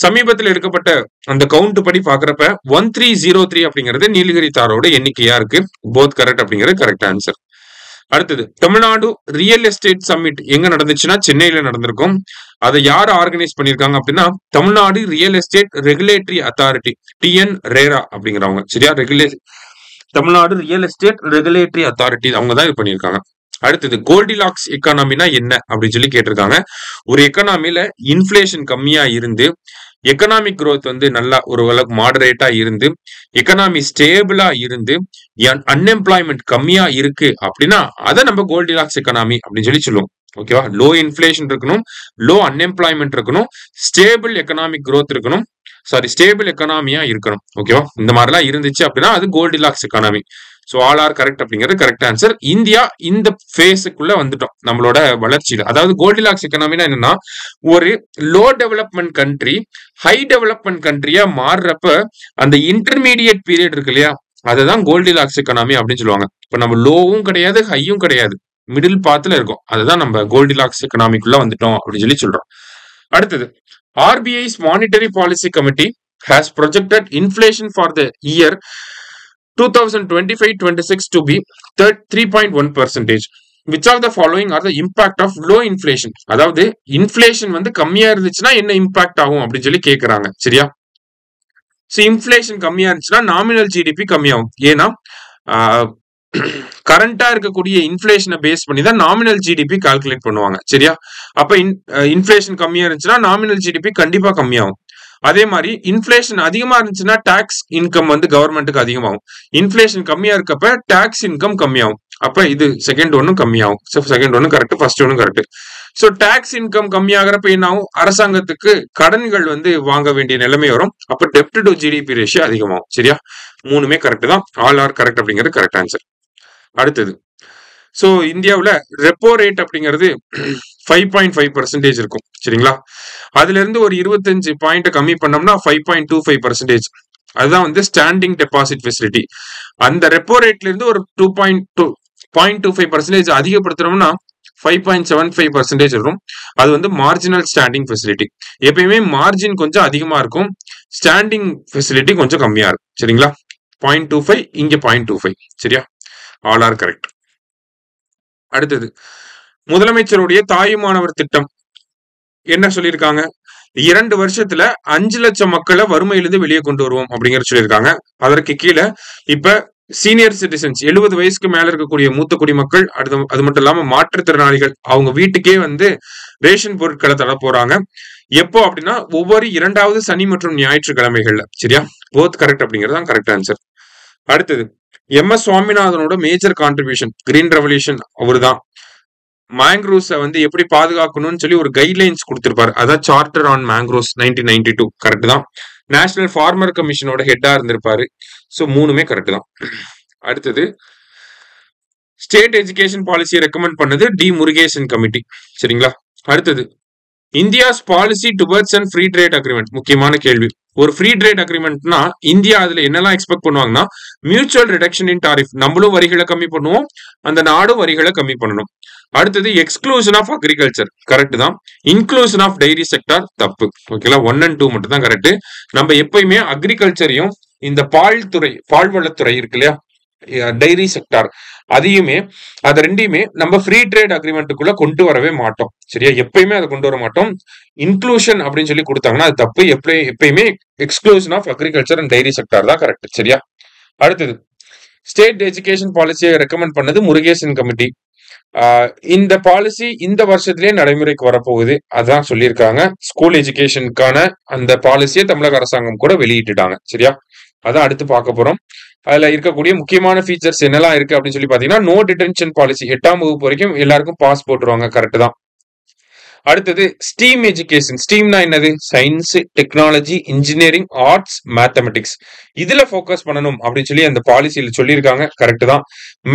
சமீபத்தில் எடுக்கப்பட்ட அந்த கவுண்ட் படி பாக்குறப்ப 1303 அப்படிங்கிறது நீலகிரி தாரோட எண்ணிக்கையா இருக்கு. போத் கரெக்ட் அப்படிங்கிறது கரெக்ட் ஆன்சர். அடுத்தது, தமிழ்நாடு ரியல் எஸ்டேட் சம்மிட் எங்க நடந்துச்சுன்னா சென்னையில நடந்திருக்கும். அதை யார் ஆர்கனைஸ் பண்ணிருக்காங்க அப்படின்னா Tamil Nadu real estate regulatory authority, TN ரேரா அப்படிங்கிறவங்க. சரியா? Tamil Nadu real estate regulatory authority அவங்க தான் இது பண்ணியிருக்காங்க. அடுத்தது, கோல்டிலாக்ஸ் எக்கானமினா என்ன அப்படின்னு சொல்லி கேட்டிருக்காங்க. ஒரு எக்கானமில இன்ஃபிளேஷன் கம்மியா இருந்து எக்கனாமிக் growth வந்து நல்லா ஒரு அளவுக்கு மாடரேட்டா இருந்து எக்கனாமி ஸ்டேபிளா இருந்து அன்எம்ப்ளாய்மெண்ட் கம்மியா இருக்கு அப்படின்னா அதை நம்ம கோல்டிலாக்ஸ் எக்கனாமி அப்படின்னு சொல்லி சொல்லுவோம். ஓகேவா? லோ இன்ஃபிளேஷன் இருக்கணும், லோ அன்எம்ப்ளாய்மெண்ட் இருக்கணும், ஸ்டேபிள் எக்கனாமிக் growth இருக்கணும், ஸ்டேபிள் எக்கனாமியா இருக்கணும். ஓகேவா? இந்த மாதிரிலாம் இருந்துச்சு அப்படின்னா அது Goldilocks economy. So all are correct அப்படிங்கிறது கரெக்ட் ஆன்சர். இந்தியா இந்த ஃபேஸுக்குள்ள வந்துட்டோம் நம்மளோட வளர்ச்சியில. அதாவது கோல்டிலாக்ஸ் எக்கனாமினா என்னன்னா, ஒரு low development country high development கண்ட்ரியா மாறுறப்ப அந்த இன்டர்மீடியட் பீரியட் இருக்கு இல்லையா, அதுதான் கோல்டிலாக்ஸ் எக்கனாமி அப்படின்னு சொல்லுவாங்க. இப்ப நம்ம லோவும் கிடையாது ஹையும் கிடையாது, மிடில் பாத்துல இருக்கும். அதுதான் நம்ம கோல்டிலாக்ஸ் எக்கனாமிக்குள்ள வந்துட்டோம் அப்படின்னு சொல்லி சொல்றோம். அடுத்தது, RBI's Monetary Policy Committee has projected inflation for the year 2025-26 to be 3.1%. Which of the following are the impact of low inflation? அதாவது இன்ஃபிளேஷன் வந்து கம்மியா இருந்துச்சுன்னா என்ன இம்பாக்ட் ஆகும் அப்படின்னு சொல்லி கேக்குறாங்க. சரியா? ஸோ இன்ஃபிளேஷன் கம்மியா இருந்துச்சுன்னா நாமினல் ஜிடிபி கம்மியாகும். ஏன்னா கரண்டா இருக்கக்கூடிய இன்ஃபிளேஷனை பேஸ் பண்ணி தான் நாமினல் ஜிடிபி கால்குலேட் பண்ணுவாங்க. சரியா? அப்ப இன்ஃபிளேஷன் கம்மியா இருந்துச்சுன்னா நாமினல் ஜிடிபி கண்டிப்பா கம்மியாகும். அதே மாதிரி இன்ஃபிளேஷன் அதிகமா இருந்துச்சுன்னா டாக்ஸ் இன்கம் வந்து கவர்மெண்ட்டுக்கு அதிகமாகும். இன்ஃபிளேஷன் கம்மியா இருக்கப்ப டாக்ஸ் இன்கம் கம்மியாகும். அப்ப இது செகண்ட் ஒன்னும் கம்மியாகும். செகண்ட் ஒன்னு கரெக்ட், ஃபர்ஸ்ட் ஒன்னும் கரெக்ட். ஸோ டாக்ஸ் இன்கம் கம்மியாகிறப்ப என்ன ஆகும்? அரசாங்கத்துக்கு கடன்கள் வந்து வாங்க வேண்டிய நிலைமை வரும். அப்ப டெப்ட் டு ஜிடிபி ரேஷியோ அதிகமாகும். சரியா? மூணுமே கரெக்ட் தான். ஆல் ஆர் கரெக்ட் அப்படிங்கிறது கரெக்ட் ஆன்சர். அடுத்தது, ஸோ இந்தியாவில் ரெப்போ ரேட் அப்படிங்கிறது 5.5% இருக்கும். சரிங்களா? அதுல இருந்து ஒரு 25 பாயிண்ட் கம்மி பண்ணோம்னா 5.25%. அதுதான் வந்து ஸ்டாண்டிங் டெபாசிட் ஃபெசிலிட்டி. அந்த ரெப்போ ரேட்ல இருந்து ஒரு 2.25% அதிகப்படுத்துறோம்னா 5.75% இருக்கும். அது வந்து மார்ஜினல் ஸ்டாண்டிங் ஃபெசிலிட்டி. எப்பயுமே மார்ஜின் கொஞ்சம் அதிகமா இருக்கும், ஸ்டாண்டிங் ஃபெசிலிட்டி கொஞ்சம் கம்மியா இருக்கும். சரிங்களா? 0.25 இங்க 0.25. சரியா? All are correct. அடுத்தது, முதலமைச்சருடைய தாயுமானவர் திட்டம் என்ன சொல்லியிருக்காங்க? 2 வருஷத்துல 5 லட்சம் மக்களை வறுமையிலிருந்து வெளியே கொண்டு வருவோம் அப்படிங்கிற சொல்லியிருக்காங்க. அதற்கு கீழே இப்ப சீனியர் சிட்டிசன்ஸ் 70 வயசுக்கு மேல இருக்கக்கூடிய மூத்த குடிமக்கள், அது மட்டும் இல்லாம மாற்றுத்திறனாளிகள் அவங்க வீட்டுக்கே வந்து ரேஷன் பொருட்களை தர போறாங்க. எப்போ அப்படின்னா ஒவ்வொரு 2வது சனி மற்றும் ஞாயிற்றுக்கிழமைகள்ல. சரியா? போத் கரெக்ட் அப்படிங்கிறது கரெக்ட் ஆன்சர். அடுத்தது, MS சுவாமிநாதனோட மேஜர் கான்ட்ரிபியூஷன் கிரீன் ரெவல்யூஷன். அவரு தான் மேங்க்ரோவ்ஸை வந்து எப்படி பாதுகாக்கணும்னு சொல்லி ஒரு கைட்லைன்ஸ் கொடுத்திருப்பாரு. அதான் சார்ட்டர் ஆன் மேங்க்ரோவ்ஸ் 1992. கரெக்ட் தான். நேஷனல் ஃபார்மர் கமிஷனோட ஹெட்டா இருந்திருப்பாரு. ஸோ மூணுமே கரெக்ட் தான். அடுத்தது, ஸ்டேட் எஜுகேஷன் பாலிசியை ரெக்கமெண்ட் பண்ணது டி முருகேசன் கமிட்டி. சரிங்களா? அடுத்தது, India's policy towards and free trade agreement. முக்கியமான கேள்வி. ஒரு ஃப்ரீ ட்ரேட் அக்ரிமெண்ட்னா இந்தியா அதுல என்னெல்லாம் எக்ஸ்பெக்ட் பண்ணுவாங்கன்னா, மியூச்சுவல் ரிடக்ஷன் இன் டாரிஃப். நம்மளும் வரிகளை கம்மி பண்ணுவோம், அந்த நாடும் வரிகளை கம்மி பண்ணணும். அடுத்தது, எக்ஸ்க்ளூஷன் ஆஃப் அக்ரிகல்ச்சர். கரெக்ட் தான். இன்க்ளூஷன் ஆஃப் டைரி செக்டார் தப்பு. ஓகேங்களா? 1 and 2 மட்டும் தான் கரெக்ட். நம்ம எப்பயுமே அக்ரிகல்ச்சரையும் இந்த பால்வளத்துறை இருக்கு இல்லையா, டைரி செக்டார், அதையுமே அது ரெண்டையுமே நம்ம ஃப்ரீ ட்ரேட் அக்ரிமெண்ட்டுக்குள்ள கொண்டு வரவே மாட்டோம். சரியா? எப்பயுமே அதை கொண்டு வர மாட்டோம். இன்க்ளூஷன் அப்படின்னு சொல்லி கொடுத்தாங்கன்னா அது தப்பு. எப்பயுமே exclusion of agriculture and dairy sector தான் கரெக்ட். சரியா? அடுத்தது, ஸ்டேட் எஜுகேஷன் பாலிசியை ரெக்கமெண்ட் பண்ணது முருகேசன் கமிட்டி. இந்த பாலிசி இந்த வருஷத்திலேயே நடைமுறைக்கு வரப்போகுது, அதான் சொல்லியிருக்காங்க. ஸ்கூல் எஜுகேஷனுக்கான அந்த பாலிசியை தமிழக அரசாங்கம் கூட வெளியிட்டுட்டாங்க. சரியா? அதான் அடுத்து பார்க்க போறோம். அதுல இருக்கக்கூடிய முக்கியமான ஃபீச்சர்ஸ் என்னெல்லாம் இருக்கு அப்படின்னு சொல்லி பாத்தீங்கன்னா, நோ டிடென்ஷன் பாலிசி. 8ஆம் வகுப்பு வரைக்கும் எல்லாருக்கும் பாஸ் போட்டுருவாங்க. கரெக்ட் தான். அடுத்தது, ஸ்டீம் எஜுகேஷன். ஸ்டீம்னா என்னது? Science, technology, engineering, arts, mathematics. இதுல போக்கஸ் பண்ணணும் அப்படின்னு சொல்லி அந்த பாலிசியில சொல்லியிருக்காங்க. கரெக்ட் தான்.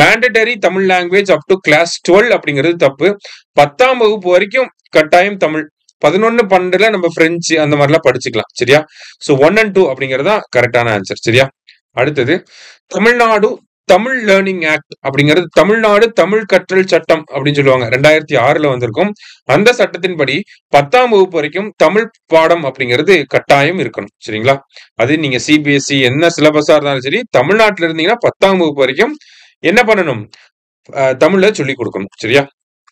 Mandatory Tamil language up to class 12 அப்படிங்கிறது தப்பு. 10ஆம் வகுப்பு வரைக்கும் கட்டாயம் தமிழ். 11, 12 நம்ம பிரெஞ்சு அந்த மாதிரிலாம் படிச்சுக்கலாம். சரியா? ஸோ 1 and 2 அப்படிங்கிறது தான் கரெக்டான ஆன்சர். சரியா? அடுத்தது, தமிழ்நாடு தமிழ் லேர்னிங் ஆக்ட் அப்படிங்கிறது தமிழ்நாடு தமிழ் கற்றல் சட்டம் அப்படின்னு சொல்லுவாங்க. 2006ல வந்திருக்கும். அந்த சட்டத்தின்படி 10ஆம் வகுப்பு வரைக்கும் தமிழ் பாடம் அப்படிங்கிறது கட்டாயம் இருக்கணும். சரிங்களா? அது நீங்க CBSE என்ன சிலபஸா இருந்தாலும் சரி, தமிழ்நாட்டில் இருந்தீங்கன்னா 10ஆம் வகுப்பு வரைக்கும் என்ன பண்ணணும்? தமிழ்ல சொல்லி கொடுக்கணும். சரியா?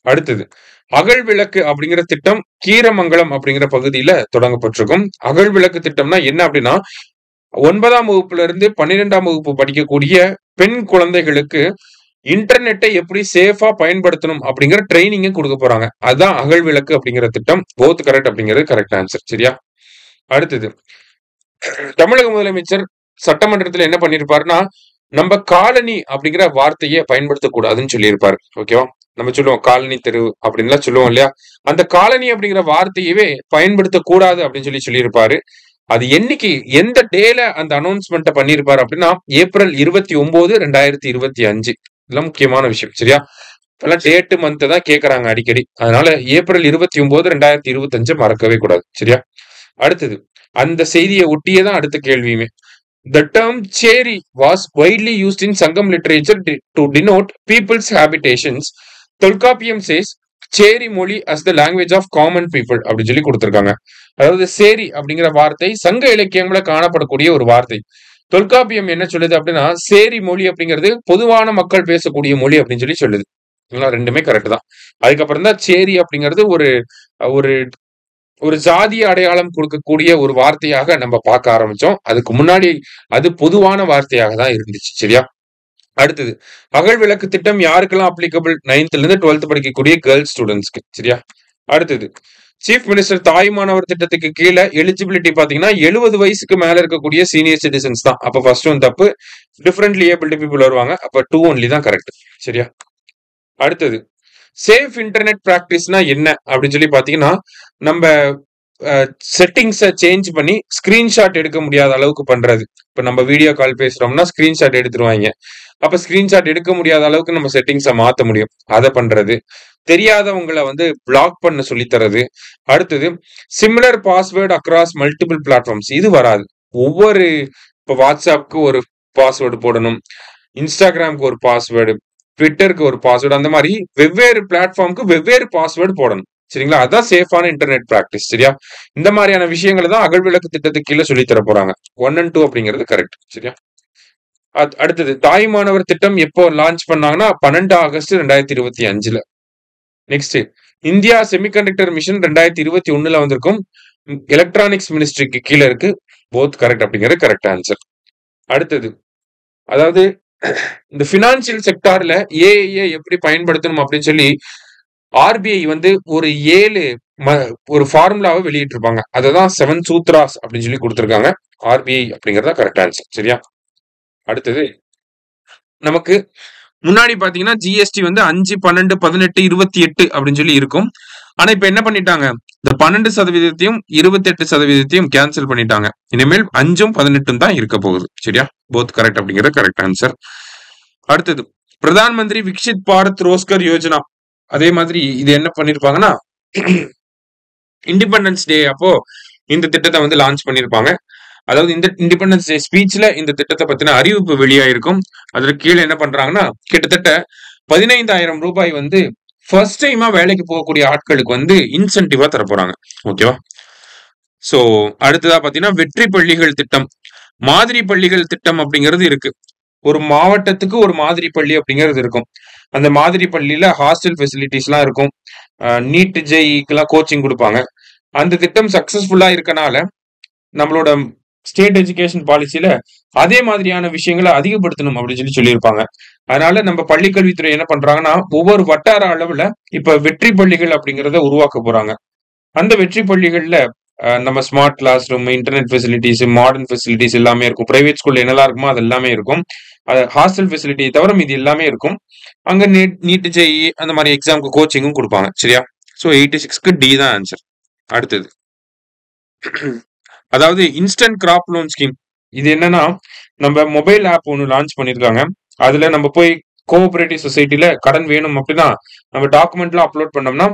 அடுத்தது, அகல் விளக்கு அப்படிங்கிற திட்டம் கீரமங்கலம் அப்படிங்கிற பகுதியில தொடங்கப்பட்டிருக்கும். அகல் விளக்கு திட்டம்னா என்ன அப்படின்னா, 9ஆம் வகுப்புல இருந்து 12ஆம் வகுப்பு படிக்கக்கூடிய பெண் குழந்தைகளுக்கு இன்டர்நெட்டை எப்படி சேஃபா பயன்படுத்தணும் அப்படிங்கிற ட்ரைனிங்க கொடுக்க போறாங்க. அதுதான் அகல் விளக்கு அப்படிங்கிற திட்டம். போத் கரெக்ட் அப்படிங்கிறது கரெக்ட் ஆன்சர். சரியா? அடுத்தது, தமிழக முதலமைச்சர் சட்டமன்றத்துல என்ன பண்ணிருப்பாருன்னா, நம்ம காலனி அப்படிங்கிற வார்த்தையை பயன்படுத்தக்கூடாதுன்னு சொல்லியிருப்பாரு. ஓகேவா? நம்ம சொல்லுவோம் காலனி தெரு அப்படின்லாம் சொல்லுவோம் இல்லையா, அந்த காலனி அப்படிங்கிற வார்த்தையவே பயன்படுத்தக்கூடாது அப்படின்னு சொல்லியிருப்பாரு. அது என்னைக்கு எந்த டேல அந்த அனௌன்ஸ்மெண்ட் பண்ணிருப்பாரு அப்படின்னா ஏப்ரல் 29, 2025. இதெல்லாம் முக்கியமான விஷயம். சரியா? இப்பெல்லாம் டேட்டு மந்த் தான் கேக்குறாங்க அடிக்கடி. அதனால ஏப்ரல் 29, 2025 மறக்கவே கூடாது. சரியா? அடுத்தது அந்த செய்தியை ஒட்டியே தான் அடுத்த கேள்வியுமே. The term "cheri" was widely used in Sangam literature to denote people's habitations. Tolkappiyam says சேரி மொழி as the language of common people அப்படின்னு சொல்லி கொடுத்திருக்காங்க. அதாவது சேரி அப்படிங்கிற வார்த்தை சங்க இலக்கியங்கள காணப்படக்கூடிய ஒரு வார்த்தை. தொல்காப்பியம் என்ன சொல்லுது அப்படின்னா சேரி மொழி அப்படிங்கிறது பொதுவான மக்கள் பேசக்கூடிய மொழி அப்படின்னு சொல்லி சொல்லுது. ரெண்டுமே கரெக்ட் தான். அதுக்கப்புறம் தான் சேரி அப்படிங்கிறது ஒரு ஒரு ஒரு ஜாதிய அடையாளம் கொடுக்கக்கூடிய ஒரு வார்த்தையாக நம்ம பார்க்க ஆரம்பிச்சோம். அதுக்கு முன்னாடி அது பொதுவான வார்த்தையாக தான் இருந்துச்சு. சரியா? அடுத்தது அகல் விளக்கு திட்டம் யாருக்கெல்லாம் அப்ளிகபிள்? 9th இருந்து 12th படிக்கக்கூடிய கேர்ள்ஸ் ஸ்டூடெண்ட்ஸ்க்கு. சரியா? அடுத்தது சீஃப் மினிஸ்டர் தாய்மானவர் திட்டத்துக்கு கீழே எலிஜிபிலிட்டி பாத்தீங்கன்னா 70 வயசுக்கு மேல இருக்கக்கூடிய சீனியர் சிட்டிசன்ஸ் தான். அப்ப ஃபர்ஸ்ட் ஒன் தப்பு. டிஃபரெண்ட்லி ஏபிள்டு பீப்புள் வருவாங்க. அப்ப 2 ஒன்லி தான் கரெக்ட். சரியா? அடுத்தது சேஃப் இன்டர்நெட் பிராக்டிஸ்னா என்ன அப்படின்னு சொல்லி பாத்தீங்கன்னா நம்ம செட்டிங்ஸை சேஞ்ச் பண்ணி ஸ்கிரீன்ஷாட் எடுக்க முடியாத அளவுக்கு பண்றது. இப்ப நம்ம வீடியோ கால் பேசுறோம்னா ஸ்கிரீன்ஷாட் எடுத்துருவாங்க. அப்ப ஸ்கிரீன்ஷாட் எடுக்க முடியாத அளவுக்கு நம்ம செட்டிங்ஸை மாத்த முடியும். அதை பண்றது. தெரியாதவங்களை பிளாக் பண்ண சொல்லி தரது. அடுத்தது similar password across multiple platforms. இது வராது. ஒவ்வொரு இப்போ வாட்ஸ்அப்க்கு ஒரு பாஸ்வேர்டு போடணும், இன்ஸ்டாகிராமுக்கு ஒரு பாஸ்வேர்டு, ட்விட்டருக்கு ஒரு பாஸ்வேர்டு, அந்த மாதிரி வெவ்வேறு பிளாட்ஃபார்முக்கு வெவ்வேறு பாஸ்வேர்டு போடணும். சரிங்களா? அதான் சேஃபான இன்டர்நெட் பிராக்டிஸ். சரியா? இந்த மாதிரியான விஷயங்களை தான் அகல் விளக்கு திட்டத்துக்கு கீழே சொல்லி தர போறாங்க. 1 and 2 அப்படிங்கிறது கரெக்ட். சரியா? அடுத்தது தாய்மானவர் திட்டம் எப்போ லான்ச் பண்ணாங்கன்னா 12 August 2025. Next India semiconductor mission 2021 வந்திருக்கும். எலக்ட்ரானிக்ஸ் மினிஸ்ட்ரிக்கு கீழே இருக்கு. போத் கரெக்ட் அப்படிங்கிறது கரெக்ட் ஆன்சர். அடுத்தது அதாவது இந்த பினான்சியல் செக்டார்ல ஏஐ எப்படி பயன்படுத்தணும் அப்படின்னு சொல்லி ஆர்பிஐ ஒரு 7 ஒரு ஃபார்முலாவை வெளியிட்டு இருப்பாங்க. அததான் 7 சூத்ராஸ் அப்படின்னு சொல்லி கொடுத்திருக்காங்க. ஆர்பிஐ அப்படிங்கறத கரெக்ட் ஆன்சர். சரியா? அடுத்தது நமக்கு முன்னாடி பாத்தீங்கன்னா ஜிஎஸ்டி 5, 12, 18, 28 அப்படின்னு சொல்லி இருக்கும். ஆனா இப்ப என்ன பண்ணிட்டாங்க? இந்த 12% 28% கேன்சல் பண்ணிட்டாங்க. இனிமேல் 5, 18 தான் இருக்க போகுது. சரியா? போத் கரெக்ட் அப்படிங்கிறது கரெக்ட் ஆன்சர். அடுத்தது பிரதான் மந்திரி விக்ஷித் பாரத் ரோஸ்கர் யோஜனா. அதே மாதிரி இது என்ன பண்ணிருப்பாங்கன்னா இண்டிபெண்டன்ஸ் டே அப்போ இந்த திட்டத்தை லான்ச் பண்ணிருப்பாங்க. அதாவது இந்த இண்டிபெண்டன்ஸ் டே ஸ்பீச்ல இந்த திட்டத்தை பத்தின அறிவிப்பு வெளியாயிருக்கும். அதுல கீழே என்ன பண்றாங்கன்னா கிட்டத்தட்ட 15,000 ரூபாய் ஃபர்ஸ்ட் டைமா வேலைக்கு போகக்கூடிய ஆட்களுக்கு இன்சென்டிவா தர போறாங்க. ஓகேவா? சோ அடுத்ததா பாத்தீங்கன்னா வெற்றி பள்ளிகள் திட்டம், மாதிரி பள்ளிகள் திட்டம் அப்படிங்கிறது இருக்கு. ஒரு மாவட்டத்துக்கு ஒரு மாதிரி பள்ளி அப்படிங்கிறது இருக்கும். அந்த மாதிரி பள்ளியில ஹாஸ்டல் ஃபெசிலிட்டிஸ் எல்லாம் இருக்கும். நீட் ஜேஇக்கெல்லாம் கோச்சிங் கொடுப்பாங்க. அந்த திட்டம் சக்சஸ்ஃபுல்லா இருக்கனால நம்மளோட ஸ்டேட் எஜுகேஷன் பாலிசியில அதே மாதிரியான விஷயங்களை அதிகப்படுத்தணும் அப்படின்னு சொல்லியிருப்பாங்க. அதனால நம்ம பள்ளிக்கல்வித்துறை என்ன பண்றாங்கன்னா ஒவ்வொரு வட்டார அளவுல இப்ப வெற்றி பள்ளிகள் அப்படிங்கிறத உருவாக்க போறாங்க. அந்த வெற்றி பள்ளிகள்ல நம்ம smart class room, internet facilities, modern facilities எல்லாமே இருக்கும். பிரைவேட் ஸ்கூல்ல என்னெல்லாம் இருக்குமோ அது எல்லாமே இருக்கும். ஹாஸ்டல் ஃபெசிலிட்டி தவிர இது எல்லாமே இருக்கும். அங்க நீட் ஜேஇ அந்த மாதிரி எக்ஸாமுக்கு கோச்சிங்கும் கொடுப்பாங்க. சரியா? ஸோ 86க்கு டி தான் ஆன்சர். அடுத்தது அதாவது இன்ஸ்டன்ட் கிராப் லோன் ஸ்கீம். இது என்னன்னா நம்ம மொபைல் ஆப் ஒன்று லான்ச் பண்ணிருக்காங்க. அதுல நம்ம போய் கோஆபரேட்டிவ் சொசைட்டில கடன் வேணும் அப்படின்னா நம்ம டாக்குமெண்ட்லாம் அப்லோட் பண்ணோம்னா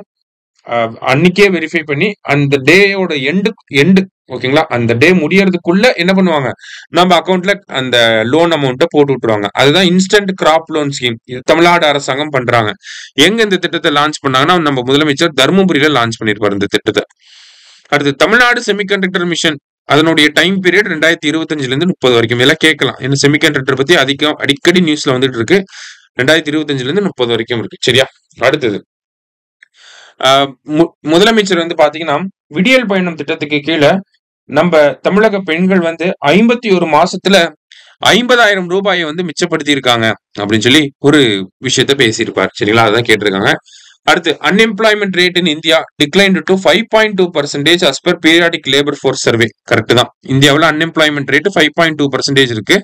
அன்னைக்கே வெரிஃபை பண்ணி அந்த டேயோட எண்டு ஓகேங்களா, அந்த டே முடியறதுக்குள்ள என்ன பண்ணுவாங்க, நம்ம அக்கௌண்ட்ல அந்த லோன் அமௌண்ட்டை போட்டு விட்டுருவாங்க. அதுதான் இன்ஸ்டன்ட் கிராப் லோன் ஸ்கீம். இது தமிழ்நாடு அரசாங்கம் பண்றாங்க. எங்க இந்த திட்டத்தை லான்ச் பண்ணாங்கன்னா நம்ம முதலமைச்சர் தருமபுரியில லான்ச் பண்ணிருப்பாரு இந்த திட்டத்தை. அடுத்து தமிழ்நாடு செமிகண்டக்டர் மிஷன், அதனுடைய டைம் பீரியட் 2025 இருந்து 30 வரைக்கும். இதெல்லாம் கேட்கலாம். ஏன்னா செமிகண்டக்டர் பத்தி அடிக்கடி நியூஸ்ல வந்துட்டு இருக்கு. 2025 இருந்து 30 வரைக்கும் இருக்கு. சரியா? அடுத்தது முதலமைச்சர் பாத்தீங்கன்னா விடியல் பயணம் திட்டத்துக்கு கீழே நம்ம தமிழக பெண்கள் 51 மாசத்துல 50,000 ரூபாயை மிச்சப்படுத்தி இருக்காங்க அப்படின்னு சொல்லி ஒரு விஷயத்த பேசியிருப்பார். சரிங்களா? அதான் கேட்டிருக்காங்க. அடுத்து unemployment rate in India decline to 5.2% as per periodic labour force survey. Correct தான். இந்தியாவில் அன்எம்ப்ளாய்மெண்ட் ரேட் 5.2% இருக்கு.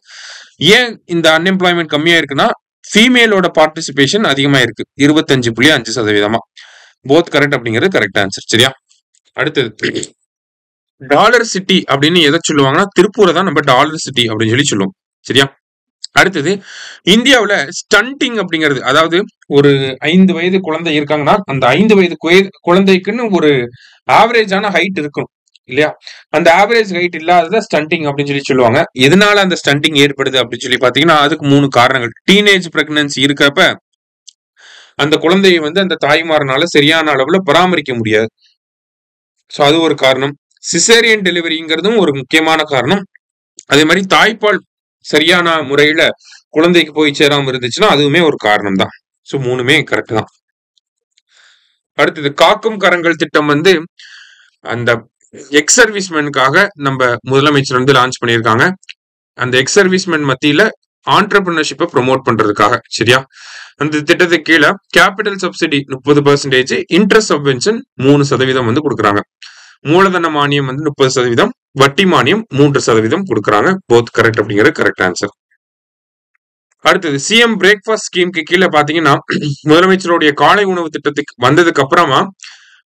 ஏன் இந்த அன்எம்ப்ளாய்மெண்ட் கம்மியா இருக்குன்னா ஃபீமேலோட பார்ட்டிசிபேஷன் அதிகமா இருக்கு, 25.5%. போத் கரெக்ட் அப்படிங்கிறது கரெக்ட் ஆன்சர். சரியா? அடுத்தது டாலர் சிட்டி அப்படின்னு எதை சொல்லுவாங்கன்னா திருப்பூரை தான் நம்ம டாலர் சிட்டி அப்படின்னு சொல்லி சொல்லுவோம். சரியா? அடுத்தது இந்தியாவுல ஸ்டண்டிங் அப்படிங்கிறது, அதாவது ஒரு 5 வயது குழந்தை இருக்காங்கன்னா அந்த 5 வயது குழந்தைக்குன்னு ஒரு ஆவரேஜான ஹைட் இருக்கும் இல்லையா? அந்த ஆவரேஜ் ஹைட் இல்லாதத ஸ்டண்டிங் அப்படின்னு சொல்லி சொல்லுவாங்க. எதனால அந்த ஸ்டண்டிங் ஏற்படுது அப்படின்னு சொல்லி பாத்தீங்கன்னா அதுக்கு 3 காரணங்கள். டீனேஜ் பிரெக்னன்சி இருக்கிறப்ப அந்த குழந்தையை வந்து அந்த தாய்மாரனால சரியான அளவுல பராமரிக்க முடியாது. ஸோ அது ஒரு காரணம். சிசேரியன் டெலிவரிங்கிறதும் ஒரு முக்கியமான காரணம். அதே மாதிரி தாய்ப்பால் சரியான முறையில குழந்தைக்கு போய் சேராம இருந்துச்சுன்னா அதுவுமே ஒரு காரணம் தான். ஸோ 3மே கரெக்ட் தான். அடுத்தது காக்கும் கரங்கள் திட்டம் வந்து அந்த எக்ஸ் சர்வீஸ்மேனுக்காக நம்ம முதலமைச்சர் வந்து லான்ச் பண்ணியிருக்காங்க. அந்த எக்ஸ் சர்வீஸ்மேன் மத்தியில ஆண்டர்பிரினர்ஷிப்பை ப்ரொமோட் பண்றதுக்காக. சரியா? அந்த திட்டத்துக்கு கீழே கேபிட்டல் சப்சிடி 30%, இன்ட்ரெஸ்ட் சப்வென்ஷன் 3% வந்து கொடுக்குறாங்க. மூலதன மானியம் வந்து 30%, வட்டி மானியம் 3% கொடுக்குறாங்க. போத் கரெக்ட் அப்படிங்கிறது கரெக்ட் ஆன்சர். அடுத்தது சிஎம் பிரேக்ஃபாஸ்ட் ஸ்கீமுக்கு கீழே பாத்தீங்கன்னா முதலமைச்சருடைய காலை உணவு திட்டத்துக்கு வந்ததுக்கு அப்புறமா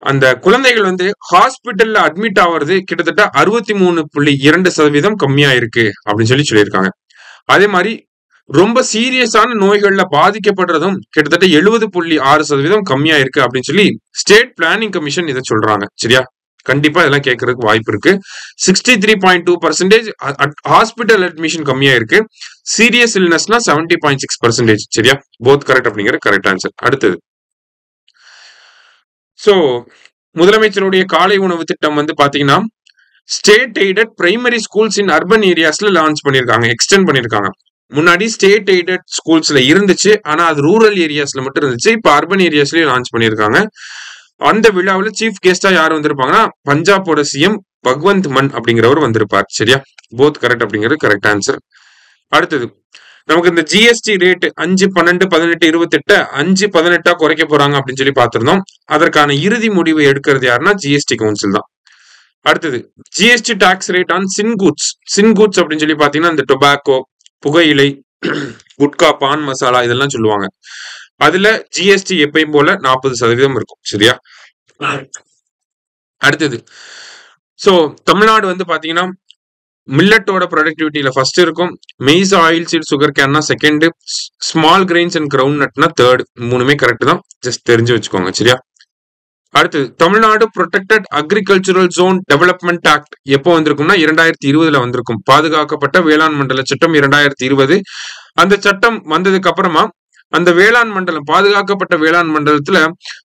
அந்த குழந்தைகள் வந்து ஹாஸ்பிட்டல்ல அட்மிட் ஆகிறது கிட்டத்தட்ட 63.2% கம்மியா இருக்கு அப்படின்னு சொல்லியிருக்காங்க. அதே மாதிரி ரொம்ப சீரியஸான நோய்கள்ல பாதிக்கப்படுறதும் கிட்டத்தட்ட 70.6% கம்மியா இருக்கு அப்படின்னு சொல்லி ஸ்டேட் பிளானிங் கமிஷன் இதை சொல்றாங்க. சரியா? கண்டிப்பா இதெல்லாம் கேட்கறதுக்கு வாய்ப்பு இருக்கு. 63.2% ஹாஸ்பிட்டல் அட்மிஷன் கம்மியா இருக்கு. சீரியஸ் இல்னஸ்னா 70.6%. சரியா? போத் கரெக்ட் அப்படிங்கிற கரெக்ட் ஆன்சர். அடுத்தது சோ முதலமைச்சருடைய காலை உணவு திட்டம் வந்து பாத்தீங்கன்னா state aided primary schools in urban ஏரியாஸ்ல லான்ச் பண்ணிருக்காங்க, எக்ஸ்டெண்ட் பண்ணிருக்காங்க. முன்னாடி ஸ்டேட் எய்டட் ஸ்கூல்ஸ்ல இருந்துச்சு, ஆனா அது ரூரல் ஏரியாஸ்ல மட்டும் இருந்துச்சு. இப்ப அர்பன் ஏரியாஸ்லயும் லான்ச் பண்ணிருக்காங்க. அந்த விழாவில் சீஃப் கெஸ்டா யார் வந்திருப்பாங்கன்னா பஞ்சாபோட சிஎம் பகவந்த் மன் அப்படிங்கிறவர் வந்திருப்பார். சரியா? போத் கரெக்ட் அப்படிங்கிறது கரெக்ட் ஆன்சர். அடுத்தது நமக்கு இந்த ஜிஎஸ்டி ரேட் 5, 12, 18, 28 5-18 குறைக்க போறாங்க அப்படின்னு சொல்லி பார்த்திருந்தோம். அதற்கான இறுதி முடிவை எடுக்கிறது யாருன்னா ஜிஎஸ்டி கவுன்சில் தான். அடுத்தது ஜிஎஸ்டி டாக்ஸ் ரேட் ஆன் சின்கூட்ஸ். சின்கூட்ஸ் அப்படின்னு சொல்லி பாத்தீங்கன்னா இந்த டொபாக்கோ, புகையிலை, குட்கா, பான் மசாலா இதெல்லாம் சொல்லுவாங்க. அதுல ஜிஎஸ்டி எப்பயும் போல 40% இருக்கும். சரியா? அடுத்தது சோ தமிழ்நாடு வந்து பாத்தீங்கன்னா மில்லட்டோட ப்ரொடக்டிவிட்டியில ஃபர்ஸ்ட் இருக்கும். Maize, oil seat, sugar கேன்னா second, small grains and ground நட்னா third. 3மே correct தான், ஜஸ்ட் தெரிஞ்சு வச்சுக்கோங்க. சரியா? அடுத்தது Tamil Nadu protected agricultural zone development act எப்போ வந்திருக்கும்னா 2020 வந்திருக்கும். பாதுகாக்கப்பட்ட வேளாண் மண்டல சட்டம் 2020. அந்த சட்டம் வந்ததுக்கு அப்புறமா அந்த வேளாண் மண்டலம், பாதுகாக்கப்பட்ட வேளாண் மண்டலத்துல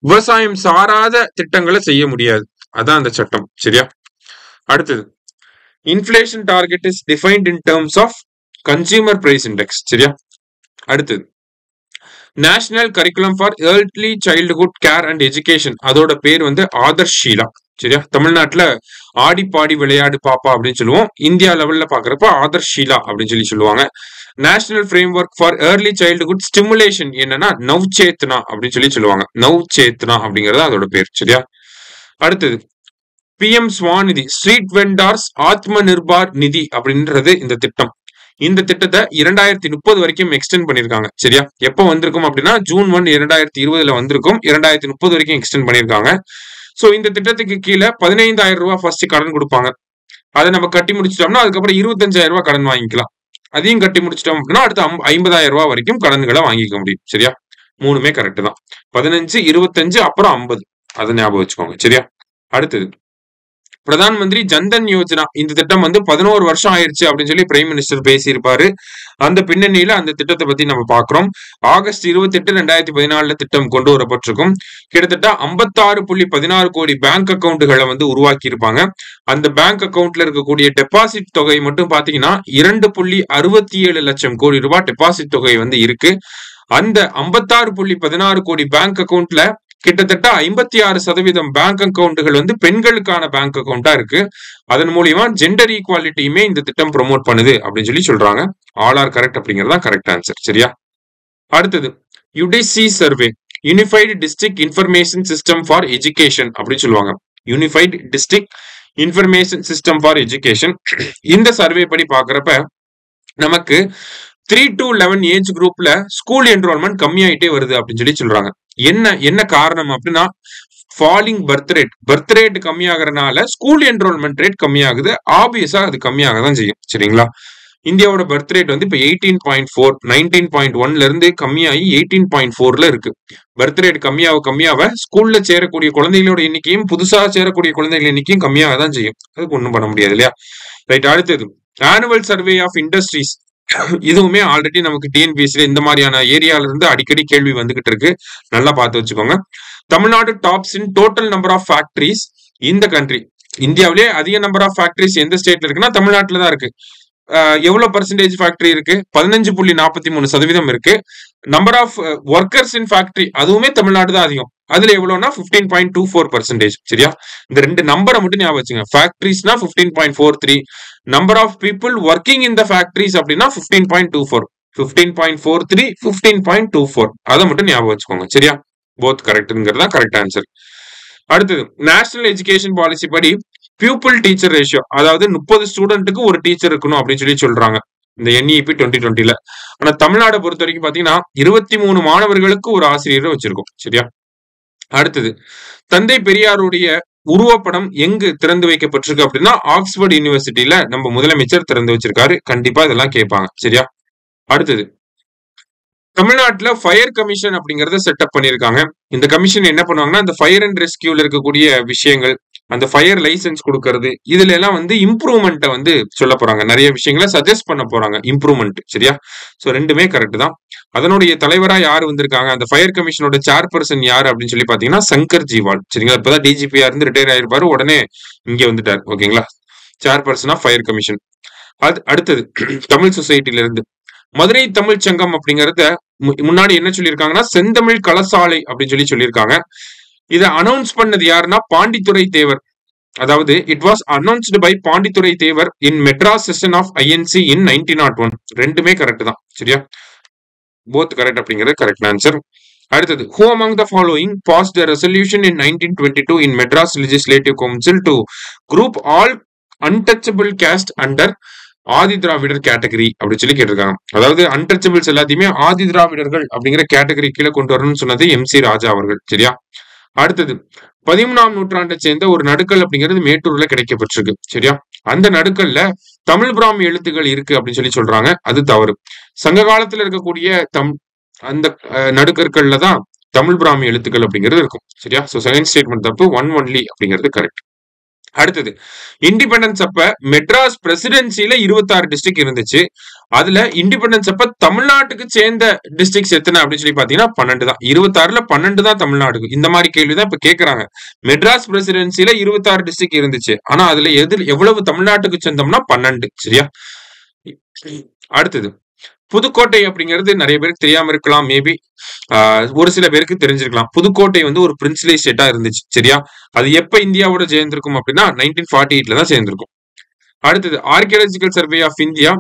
விவசாயம் சாராத திட்டங்களை செய்ய முடியாது. அதான் அந்த சட்டம். சரியா? அடுத்தது inflation target is defined in terms of consumer price index. சரியா? அடுத்தது national curriculum for early childhood care and education, அதோட பேர் வந்து ஆதர்ஷீலா. சரியா? தமிழ்நாட்டுல ஆடி பாடி விளையாடு பாப்பா அப்படின்னு சொல்லுவோம். இந்தியா லெவல்ல பாக்குறப்ப ஆதர்ஷீலா அப்படின்னு சொல்லி சொல்லுவாங்க. National frame work for early childhood stimulation என்னன்னா நவ்சேத்னா அப்படின்னு சொல்லி சொல்லுவாங்க. நவ்சேத்னா அப்படிங்கறது அதோட பேர். சரியா? அடுத்தது PM Svanidhi, street vendors Atma Nirbhar நிதி அப்படின்றது இந்த திட்டம். இந்த திட்டத்தை 2030 வரைக்கும் எக்ஸ்டெண்ட் பண்ணிருக்காங்க. சரியா? எப்போ வந்திருக்கும் அப்படின்னா ஜூன் 1, 2020 வந்திருக்கும். 2030 வரைக்கும் எக்ஸ்டெண்ட் பண்ணிருக்காங்க. சோ இந்த திட்டத்துக்கு கீழே 15,000 ரூபாய் ஃபர்ஸ்ட் கடன் கொடுப்பாங்க. அதை நம்ம கட்டி முடிச்சிட்டோம்னா அதுக்கப்புறம் 25,000 ரூபாய் கடன் வாங்கிக்கலாம். அதையும் கட்டி முடிச்சிட்டோம் அப்படின்னா அடுத்து 50,000 ரூபாய் வரைக்கும் கடன்களை வாங்கிக்க முடியும். சரியா? 3மே கரெக்ட் தான். 15, 25 அப்புறம் 50. அதை ஞாபகம் வச்சுக்கோங்க. சரியா? அடுத்தது பிரதான் மந்திரி ஜன்தன் யோஜனா. இந்த திட்டம் வந்து 11 வருஷம் ஆயிருச்சு அப்படின்னு சொல்லி பிரைம் மினிஸ்டர் பேசியிருப்பாரு. அந்த பின்னணியில அந்த திட்டத்தை பத்தி நம்ம பாக்குறோம். ஆகஸ்ட் 28, 2014 திட்டம் கொண்டு வரப்பட்டிருக்கும். கிட்டத்தட்ட 56.16 கோடி பேங்க் அக்கௌண்ட்டுகளை வந்து உருவாக்கி இருப்பாங்க. அந்த பேங்க் அக்கௌண்ட்ல இருக்கக்கூடிய டெபாசிட் தொகை மட்டும் பாத்தீங்கன்னா 2.67 லட்சம் கோடி ரூபாய் டெபாசிட் தொகை வந்து இருக்கு. அந்த 56.16 கோடி பேங்க் அக்கௌண்ட்ல கிட்டத்தட்ட 56% பேங்க் அக்கௌண்ட்டுகள் வந்து பெண்களுக்கான பேங்க் அக்கௌண்டா இருக்கு. அதன் மூலியமா ஜெண்டர் ஈக்குவாலிட்டியுமே இந்த திட்டம் ப்ரொமோட் பண்ணுது அப்படின்னு சொல்லி சொல்றாங்க. ஆல் ஆர் கரெக்ட் அப்படிங்கறதா கரெக்ட் ஆன்சர். சரியா? அடுத்தது UDISE survey, unified district information system for education அப்படின்னு சொல்லுவாங்க. Unified district information system for education. இந்த சர்வே படி பாக்குறப்ப நமக்கு 3 to 11 ஏஜ் குரூப்ல ஸ்கூல் என்ரோல்மெண்ட் கம்மியாயிட்டே வருது அப்படின்னு சொல்லி சொல்றாங்க. என்ன காரணம் அப்படின்னா ஃபாலிங் பர்த் ரேட் கம்மியாகிறதுனால ஸ்கூல் என்ரோல்மெண்ட் ரேட் கம்மியாகுது. ஆப்வியஸா அது கம்மியாக தான் செய்யும். சரிங்களா? இந்தியாவோட பர்த் ரேட் வந்து இப்ப 18.4 19.1ல இருந்து கம்மியாகி 18.4ல இருக்கு. பர்த் ரேட் கம்மியாக ஸ்கூல்ல சேரக்கூடிய குழந்தைகளோட எண்ணிக்கையும் புதுசா சேரக்கூடிய குழந்தைகள் எண்ணிக்கையும் கம்மியாக தான் செய்யும். அதுக்கு ஒண்ணும் பண்ண முடியாது இல்லையா? ரைட். அடுத்தது ஆனுவல் சர்வே ஆஃப் இண்டஸ்ட்ரீஸ். இதுவுமே ஆல்ரெடி நமக்கு டிஎன்பிஎஸ்சில இந்த மாதிரியான ஏரியால இருந்து அடிக்கடி கேள்வி வந்துகிட்டு இருக்கு. நல்லா பார்த்து வச்சுக்கோங்க. Tamil Nadu tops in total number of factories in the country. இந்தியாவிலே அதிக நம்பர் ஆஃப் ஃபேக்டரிஸ் எந்த ஸ்டேட்ல இருக்குன்னா தமிழ்நாட்டுல தான் இருக்கு. எவ்வளவு பர்சன்டேஜ் ஃபேக்டரி இருக்கு? 15.43% இருக்கு. Number of workers in factory அதுவுமே தமிழ்நாடு தான் அதிகம். அதுல எவ்வளவுனா 15.24%. சரியா? இந்த ரெண்டு நம்பரை மட்டும் ஞாபகம் வச்சுங்க. ஃபேக்டரிஸ்னா 15.43, number of people working in the factories அப்படின்னா 15.24, 15.43, 15.24. அதை மட்டும் ஞாபகம் வச்சுக்கோங்க. சரியா? போத் கரெக்ட்ங்கிறதா கரெக்ட் ஆன்சர். அடுத்தது நேஷனல் எஜுகேஷன் பாலிசி படி பியூப்பிள் டீச்சர் ரேஷியோ, அதாவது 30 ஸ்டூடெண்ட்டுக்கு ஒரு டீச்சர் இருக்கணும் அப்படின்னு சொல்றாங்க இந்த NEP 2020ல. ஆனா தமிழ்நாடு பொறுத்த வரைக்கும் பாத்தீங்கன்னா 23 மாணவர்களுக்கு ஒரு ஆசிரியரை வச்சிருக்கோம். சரியா? அடுத்தது தந்தை பெரியாருடைய உருவப்படம் எங்கு திறந்து வைக்கப்பட்டிருக்கு அப்படின்னா ஆக்ஸ்போர்ட் யூனிவர்சிட்டியில நம்ம முதலமைச்சர் திறந்து வச்சிருக்காரு. கண்டிப்பா இதெல்லாம் கேட்பாங்க. சரியா? அடுத்தது தமிழ்நாட்டுல ஃபயர் கமிஷன் அப்படிங்கறத செட்டப் பண்ணிருக்காங்க. இந்த கமிஷன் என்ன பண்ணுவாங்கன்னா இந்த ஃபயர் அண்ட் ரெஸ்கியூல இருக்கக்கூடிய விஷயங்கள், அந்த ஃபயர் லைசன்ஸ் கொடுக்கறது, இதுல எல்லாம் வந்து இம்ப்ரூவ்மெண்ட்டை வந்து சொல்ல போறாங்க. நிறைய விஷயங்களை சஜஸ்ட் பண்ண போறாங்க இம்ப்ரூவ்மெண்ட். சரியா? சோ ரெண்டுமே கரெக்ட் தான். அதனுடைய தலைவரா யார் வந்திருக்காங்க? அந்த ஃபயர் கமிஷனோட சேர்பர்சன் யாரு அப்படின்னு சொல்லி பாத்தீங்கன்னா சங்கர் ஜிவால். சரிங்களா? இப்பதான் டிஜிபியா இருந்து ரிட்டையர் ஆயிருப்பாரு. உடனே இங்க வந்துட்டாரு. ஓகேங்களா? Chairperson of fire commission. அடுத்தது தமிழ் சொசைட்டில இருந்து மதுரை தமிழ் சங்கம் அப்படிங்கறத முன்னாடி என்ன சொல்லியிருக்காங்கன்னா செந்தமிழ் கலசாலை அப்படின்னு சொல்லியிருக்காங்க. இதை அனௌன்ஸ் பண்ணது யாருன்னா பாண்டித்துரை தேவர். அதாவது it was announced by Pandithurai Thevar in Madras session of INC in 1901. ரெண்டுமே கரெக்ட் தான். சரியா? போத் கரெக்ட் அப்படிங்கிறது கரெக்ட் ஆன்சர். அடுத்தது who among the following passed a resolution in 1922 in Madras Legislative Council to group all untouchable caste under Adi Dravidar category அப்படின்னு கேட்டிருக்காங்க. அதாவது untouchables எல்லாத்தையுமே ஆதி திராவிடர்கள் அப்படிங்கிற கேட்டகரி கீழே கொண்டு வரணும்னு சொன்னது MC ராஜா அவர்கள். சரியா? அடுத்தது 13ஆம் நூற்றாண்டை சேர்ந்த ஒரு நடுக்கல் அப்படிங்கிறது மேட்டூர்ல கிடைக்கப்பட்டிருக்கு. சரியா? அந்த நடுக்கல்ல தமிழ் பிராமி எழுத்துக்கள் இருக்கு அப்படின்னு சொல்றாங்க. அது தவறு. சங்க காலத்துல இருக்கக்கூடிய அந்த நடுக்கற்கள்ல தான் தமிழ் பிராமி எழுத்துக்கள் அப்படிங்கிறது இருக்கும். சரியா? சோ செகண்ட் ஸ்டேட்மெண்ட் தப்பு. 1 only அப்படிங்கிறது கரெக்ட். அடுத்தது இண்டிபெண்டன்ஸ் அப்ப மெட்ராஸ் பிரசிடென்சில 26 டிஸ்ட்ரிக்ட் இருந்துச்சு. அதுல இண்டிபெண்டன்ஸ் அப்ப தமிழ்நாட்டுக்கு சேர்ந்த டிஸ்ட்ரிக்ட்ஸ் எத்தனை அப்படின்னு பாத்தீங்கன்னா 12 தான். 26ல 12 தான் தமிழ்நாடுக்கு. இந்த மாதிரி கேள்விதான் இப்ப கேக்குறாங்க. மெட்ராஸ் பிரசிடென்சில 26 டிஸ்ட்ரிக்ட் இருந்துச்சு. ஆனா அதுல எவ்வளவு தமிழ்நாட்டுக்கு சொந்தம்னா 12. சரியா? அடுத்தது புதுக்கோட்டை அப்படிங்கிறது நிறைய பேருக்கு தெரியாம இருக்கலாம். மேபி ஒரு சில பேருக்கு தெரிஞ்சிருக்கலாம். புதுக்கோட்டை வந்து ஒரு பிரின்ஸ்லி ஸ்டேட்டா இருந்துச்சு. சரியா? அது எப்ப இந்தியாவோட சேர்ந்திருக்கும் அப்படின்னா 1948ல தான் சேர்ந்திருக்கும். அடுத்தது ஆர்கியாலஜிக்கல் சர்வே ஆஃப் இந்தியா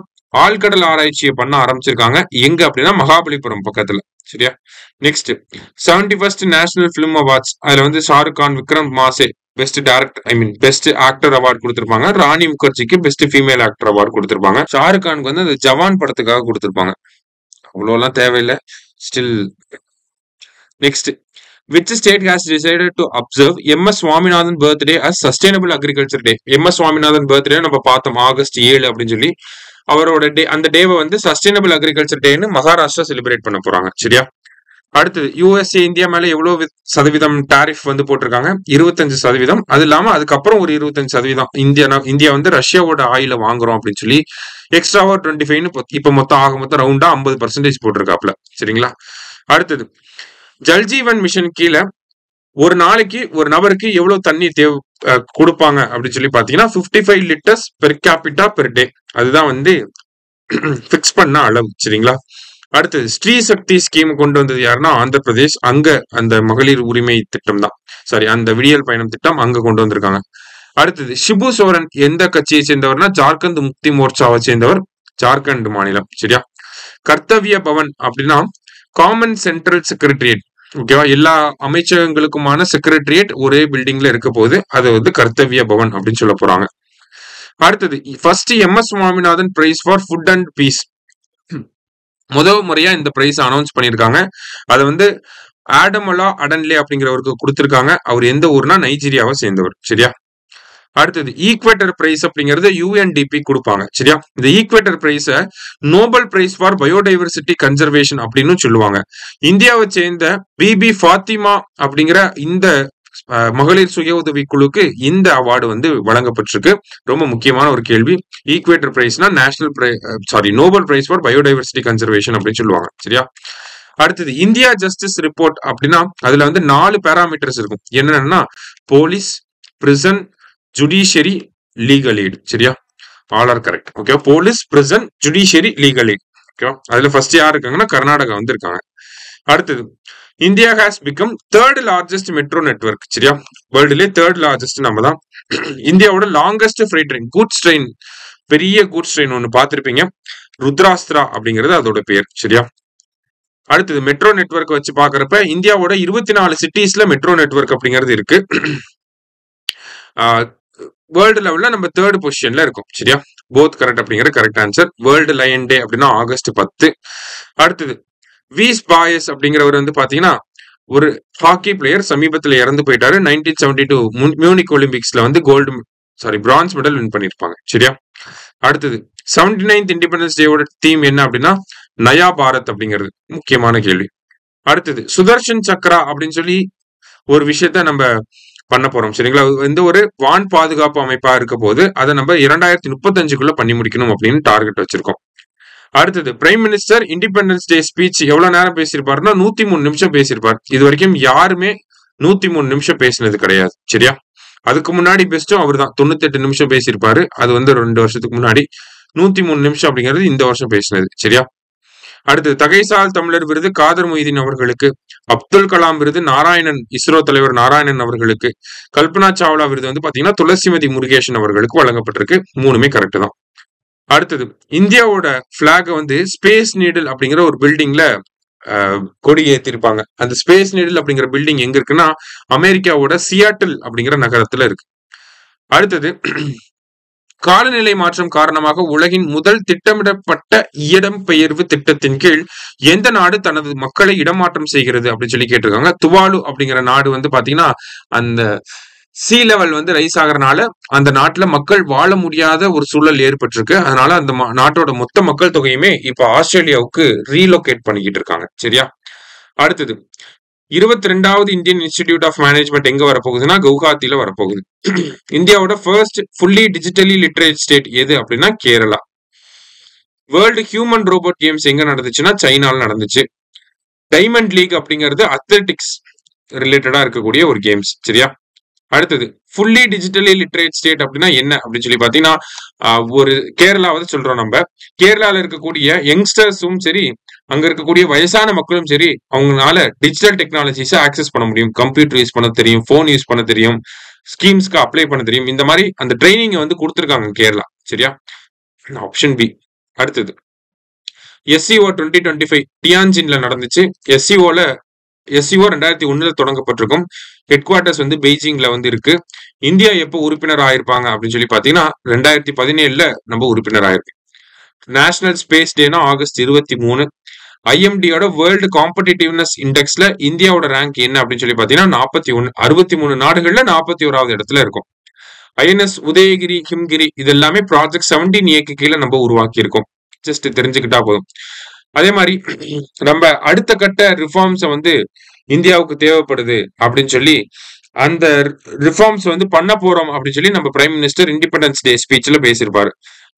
ஆழ்கடல் ஆராய்ச்சியை பண்ண ஆரம்பிச்சிருக்காங்க. எங்க அப்படின்னா மகாபலிபுரம் பக்கத்துல. சரியா? Next 71st national film awards. அதுல வந்து Shahrukh Khan, Vikram Massey best director best actor award கொடுத்திருப்பாங்க. ராணி முகர்ஜிக்கு பெஸ்ட் ஃபீமேல் ஆக்டர் அவார்டு கொடுத்திருப்பாங்க. ஷாருக் கானுக்கு வந்து அந்த ஜவான் படத்துக்காக கொடுத்திருப்பாங்க. அவ்வளோலாம் தேவையில்லை. Still next which state has decided to observe MS Swaminathan birthday as sustainable agriculture day? MS Swaminathan birthday நம்ம பார்த்தோம் ஆகஸ்ட் 7 அப்படின்னு சொல்லி. அவரோட டே, அந்த டேவை வந்து சஸ்டைனபிள் அக்ரிகல்ச்சர் டேன்னு மகாராஷ்டிரா செலிப்ரேட் பண்ண போறாங்க. சரியா? அடுத்தது USA இந்தியா மேல எவ்வளவு சதவீதம் டாரிஃப் வந்து போட்டிருக்காங்க? 25%. அது இல்லாம அதுக்கப்புறம் ஒரு 25% இந்தியா வந்து ரஷ்யாவோட ஆயில வாங்குறோம் அப்படின்னு சொல்லி எக்ஸ்ட்ராவா 25 இப்ப மொத்தம் ரவுண்டா 50% போட்டிருக்காப்ல. சரிங்களா? அடுத்தது ஜல்ஜீவன் மிஷன் கீழே ஒரு நாளைக்கு ஒரு நபருக்கு எவ்வளவு தண்ணி கொடுப்பாங்க அப்படின்னு சொல்லி பாத்தீங்கன்னா 55 litres per capita per day. அதுதான் வந்து பிக்ஸ் பண்ண அளவு. சரிங்களா? அடுத்தது ஸ்ரீ சக்தி ஸ்கீம் கொண்டு வந்தது யாருன்னா ஆந்திர பிரதேஷ். அங்க அந்த மகளிர் உரிமை திட்டம் தான், அந்த விடியல் பயணம் திட்டம் அங்க கொண்டு வந்திருக்காங்க. அடுத்தது ஷிபு சோரன் எந்த கட்சியை சேர்ந்தவர்னா ஜார்க்கண்ட் முக்தி மோர்ச்சாவை சேர்ந்தவர், ஜார்க்கண்ட் மாநிலம். சரியா? கர்த்தவிய பவன் அப்படின்னா காமன் சென்ட்ரல் செக்ரட்டரியேட். ஓகேவா? எல்லா அமைச்சகங்களுக்குமான செக்ரட்டரியேட் ஒரே பில்டிங்ல இருக்க போது அது வந்து கர்த்தவிய பவன் அப்படின்னு சொல்ல போறாங்க. அடுத்தது first MS Swaminathan prize for food and peace. முதல் முறையா இந்த பிரைஸ் அனௌன்ஸ் பண்ணியிருக்காங்க. அதை வந்து ஆடமலா அடன்லே அப்படிங்கிறவருக்கு கொடுத்திருக்காங்க. அவர் எந்த ஊர்னா நைஜீரியாவை சேர்ந்தவர். சரியா? அடுத்தது ஈக்வேட்டர் பிரைஸ் அப்படிங்கிறது யுஎன்டிபி கொடுப்பாங்க. சரியா? இந்த equator பிரைஸ Nobel prize for biodiversity conservation அப்படின்னு சொல்லுவாங்க. இந்தியாவை சேர்ந்த பிபி ஃபாத்திமா அப்படிங்கிற இந்த மகளிர் சுய உதவி குழுக்கு இந்த அவார்டு வந்து வழங்கப்பட்டிருக்கு. ரொம்ப முக்கியமான ஒரு கேள்வி. ஈக்வேட்டர் பிரைஸ்னா Nobel prize for biodiversity conservation அப்படின்னு சொல்லுவாங்க. சரியா? அடுத்தது இந்தியா ஜஸ்டிஸ் ரிப்போர்ட் அப்படின்னா அதுல வந்து 4 பேராமீட்டர்ஸ் இருக்கும். என்னன்னா police, prison, judiciary, legal aid. சரியா? All are correct. Okay, police, prison, judiciary, legal aid. Okay, அதுல ஃபர்ஸ்ட் யார் இருக்காங்கன்னா கர்நாடகா வந்து இருக்காங்க. அடுத்தது India has become 3rd largest metro network. சரியா? வேர்ல்டுலேயே 3rd லார்ஜஸ்ட் நம்ம தான். இந்தியாவோட longest freight train, goods train, பெரிய கூட்ஸ் ட்ரெயின் ஒன்று பார்த்துருப்பீங்க, ருத்ராஸ்திரா அப்படிங்கிறது அதோட பேர். சரியா? அடுத்தது மெட்ரோ நெட்வொர்க் வச்சு பாக்குறப்ப இந்தியாவோட 24 சிட்டிஸ்ல மெட்ரோ நெட்வொர்க் அப்படிங்கிறது இருக்கு. வேர்ல்டு லெவல்ல நம்ம 3rd பொசிஷன்ல இருக்கும். சரியா? போத் கரெக்ட் அப்படிங்கிற கரெக்ட் ஆன்சர். வேர்ல்டு லயன் டே அப்படின்னா ஆகஸ்ட் 10. அடுத்தது வீஸ் பாயஸ் அப்படிங்கிறவர் வந்து பாத்தீங்கன்னா ஒரு ஹாக்கி பிளேயர், சமீபத்தில் இறந்து போயிட்டாரு. 1972 மியூனிக் ஒலிம்பிக்ஸ்ல வந்து பிரான்ஸ் மெடல் வின் பண்ணிருப்பாங்க. சரியா? அடுத்தது 79th இண்டிபெண்டன்ஸ் டேவோட தீம் என்ன அப்படின்னா நயா பாரத் அப்படிங்கிறது முக்கியமான கேள்வி. அடுத்தது சுதர்ஷன் சக்ரா அப்படின்னு சொல்லி ஒரு விஷயத்த நம்ம பண்ண போறோம். சரிங்களா? எந்த ஒரு வான் பாதுகாப்பு அமைப்பா இருக்க போது அதை நம்ம 2035க்குள்ள பண்ணி முடிக்கணும் அப்படின்னு டார்கெட் வச்சிருக்கோம். அடுத்தது prime minister independence day speech எவ்வளவு நேரம் பேசியிருப்பாருன்னா 103 நிமிஷம் பேசியிருப்பார். இது வரைக்கும் யாருமே 103 நிமிஷம் பேசினது கிடையாது. சரியா? அதுக்கு முன்னாடி பெஸ்டும் அவர் தான், 98 நிமிஷம் பேசியிருப்பாரு. அது வந்து 2 வருஷத்துக்கு முன்னாடி. 103 நிமிஷம் அப்படிங்கிறது இந்த வருஷம் பேசினது. சரியா? அடுத்தது தகைசால் தமிழர் விருது காதர் மொய்தீன் அவர்களுக்கு, அப்துல் கலாம் விருது நாராயணன், இஸ்ரோ தலைவர் நாராயணன் அவர்களுக்கு, கல்பனா சாவ்லா விருது வந்து பாத்தீங்கன்னா துளசிமதி முருகேசன் அவர்களுக்கு வழங்கப்பட்டிருக்கு. 3மே கரெக்ட் தான். அடுத்தது இந்தியாவோட பிளாக வந்து ஸ்பேஸ் நீடில் அப்படிங்கிற ஒரு பில்டிங்ல கொடி ஏத்திருப்பாங்க. அந்த ஸ்பேஸ் நீடில் அப்படிங்கிற பில்டிங் எங்க இருக்குன்னா அமெரிக்காவோட சியாட்டில் அப்படிங்கிற நகரத்துல இருக்கு. அடுத்தது காலநிலை மாற்றம் காரணமாக உலகின் முதல் திட்டமிடப்பட்ட இடம்பெயர்வு திட்டத்தின் கீழ் எந்த நாடு தனது மக்களை இடமாற்றம் செய்கிறது அப்படின்னு சொல்லி கேட்டிருக்காங்க. துவாலு அப்படிங்கிற நாடு வந்து பாத்தீங்கன்னா அந்த சீ லெவல் வந்து ரைஸ் ஆகிறதுனால அந்த நாட்டுல மக்கள் வாழ முடியாத ஒரு சூழல் ஏற்பட்டிருக்கு. அதனால அந்த நாட்டோட மொத்த மக்கள் தொகையுமே இப்ப ஆஸ்திரேலியாவுக்கு ரீலோகேட் பண்ணிக்கிட்டு இருக்காங்க. சரியா? அடுத்தது 22வது இந்தியன் இன்ஸ்டிடியூட் ஆஃப் மேனேஜ்மெண்ட் எங்க வரப்போகுதுன்னா கவுஹாத்தில வரப்போகுது. இந்தியாவோட first fully digitally literate state எது அப்படின்னா Kerala. World human robot games எங்க நடந்துச்சுன்னா சைனால நடந்துச்சு. டைமண்ட் லீக் அப்படிங்கிறது அத்லெட்டிக்ஸ் ரிலேட்டடா இருக்கக்கூடிய ஒரு கேம்ஸ். சரியா? அடுத்தது ஃபுல்லி டிஜிட்டலி லிட்ரேட் ஸ்டேட் அப்படின்னா என்ன அப்படின்னு சொல்லி பாத்தீங்கன்னா ஒரு கேரளாவது சொல்றோம். நம்ம கேரளால இருக்கக்கூடிய யங்ஸ்டர்ஸும் சரி, அங்க இருக்கக்கூடிய வயசான மக்களும் சரி, அவங்களால டிஜிட்டல் டெக்னாலஜிஸை ஆக்சஸ் பண்ண முடியும். கம்ப்யூட்டர் யூஸ் பண்ண தெரியும், போன் யூஸ் பண்ண தெரியும், ஸ்கீம்ஸ்க்கு அப்ளை பண்ண தெரியும். இந்த மாதிரி அந்த ட்ரைனிங் வந்து கொடுத்துருக்காங்க கேரளா. சரியா? Option B. அடுத்தது SCO 2025 டியான்ஜின்ல நடந்துச்சு. SCO 2001 தொடங்கப்பட்டிருக்கும். ஹெட் குவார்டர்ஸ் வந்து பெய்ஜிங்ல வந்து இருக்கு. இந்தியா எப்போ உறுப்பினர் ஆயிருப்பாங்க அப்படின்னு சொல்லி பாத்தீங்கன்னா 2017ல நம்ம உறுப்பினர் ஆயிருக்கு. நேஷனல் ஸ்பேஸ் டேனா ஆகஸ்ட் 23. IMDயோட வேர்ல்டு காம்படிட்டிவ்னஸ் இண்டெக்ஸ்ல இந்தியாவோட ரேங்க் என்ன அப்படின்னு சொல்லி பாத்தீங்கன்னா 41. 63 நாடுகள்ல 41வது இடத்துல இருக்கும். INS உதயகிரி, ஹிம்கிரி இது எல்லாமே ப்ராஜெக்ட் 17A கீழே நம்ம உருவாக்கி இருக்கோம். ஜஸ்ட் தெரிஞ்சுக்கிட்டா போதும். அதே மாதிரி நம்ம அடுத்த கட்ட ரிஃபார்ம்ஸை வந்து இந்தியாவுக்கு தேவைப்படுது அப்படின்னு சொல்லி அந்த ரிஃபார்ம்ஸ் வந்து பண்ண போறோம் அப்படின்னு சொல்லி நம்ம பிரைம் மினிஸ்டர் இண்டிபெண்டன்ஸ் டே ஸ்பீச்ல பேசியிருப்பாரு.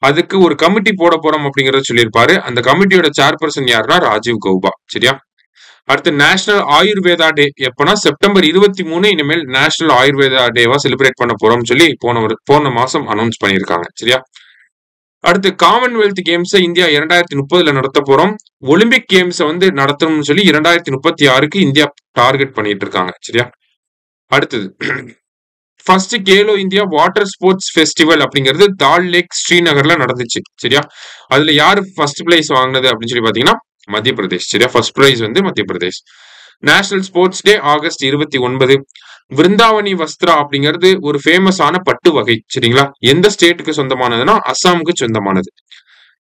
அதுக்கு ஒரு கமிட்டி போட போறோம் அப்படிங்கறத சொல்லியிருப்பாரு. அந்த கமிட்டியோட சேர்பர்சன் யாருன்னா ராஜீவ் கௌபா. சரியா? அடுத்து நேஷனல் ஆயுர்வேதா டே எப்பன்னா செப்டம்பர் 23. இனிமேல் நேஷனல் ஆயுர்வேதா டேவா செலிப்ரேட் பண்ண போறோம்னு சொல்லி போன மாசம் அனௌன்ஸ் பண்ணியிருக்காங்க. சரியா? அடுத்து காமன்வெல்த் கேம்ஸை இந்தியா 2030ல நடத்த போறோம். ஒலிம்பிக் கேம்ஸை வந்து நடத்தணும்னு சொல்லி 2036க்கு இந்தியா டார்கெட் பண்ணிட்டு இருக்காங்க. சரியா? அடுத்தது first Khelo India water sports festival அப்படிங்கிறது தால் லேக் ஸ்ரீநகர்ல நடந்துச்சு. சரியா? அதுல யாரு ஃபர்ஸ்ட் பிரைஸ் வாங்கினது அப்படின்னு சொல்லி பாத்தீங்கன்னா மத்திய பிரதேஷ். சரியா? ஃபர்ஸ்ட் பிரைஸ் வந்து மத்திய Pradesh. National sports day August 29. விருந்தாவனி Vastra அப்படிங்கிறது ஒரு ஃபேமஸான பட்டு வகை. சரிங்களா? எந்த ஸ்டேட்டுக்கு சொந்தமானதுன்னா அஸ்ஸாமுக்கு சொந்தமானது.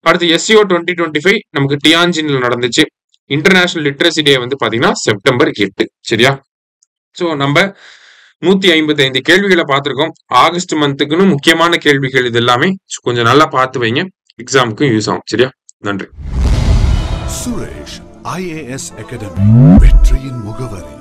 அடுத்து SCO 2025 நமக்கு டியான்ஜின்ல நடந்துச்சு. இன்டர்நேஷனல் லிட்ரஸி டே வந்து பாத்தீங்கன்னா செப்டம்பர் 8. சரியா? சோ நம்ம 155 கேள்விகளை பார்த்திருக்கோம். ஆகஸ்ட் மந்த்துக்குன்னு முக்கியமான கேள்விகள் இது எல்லாமே. கொஞ்சம் நல்லா பார்த்து வைங்க, எக்ஸாமுக்கும் யூஸ் ஆகும். சரியா? நன்றி. சுரேஷ் IAS அகாடமி, வெற்றியின் முகவரி.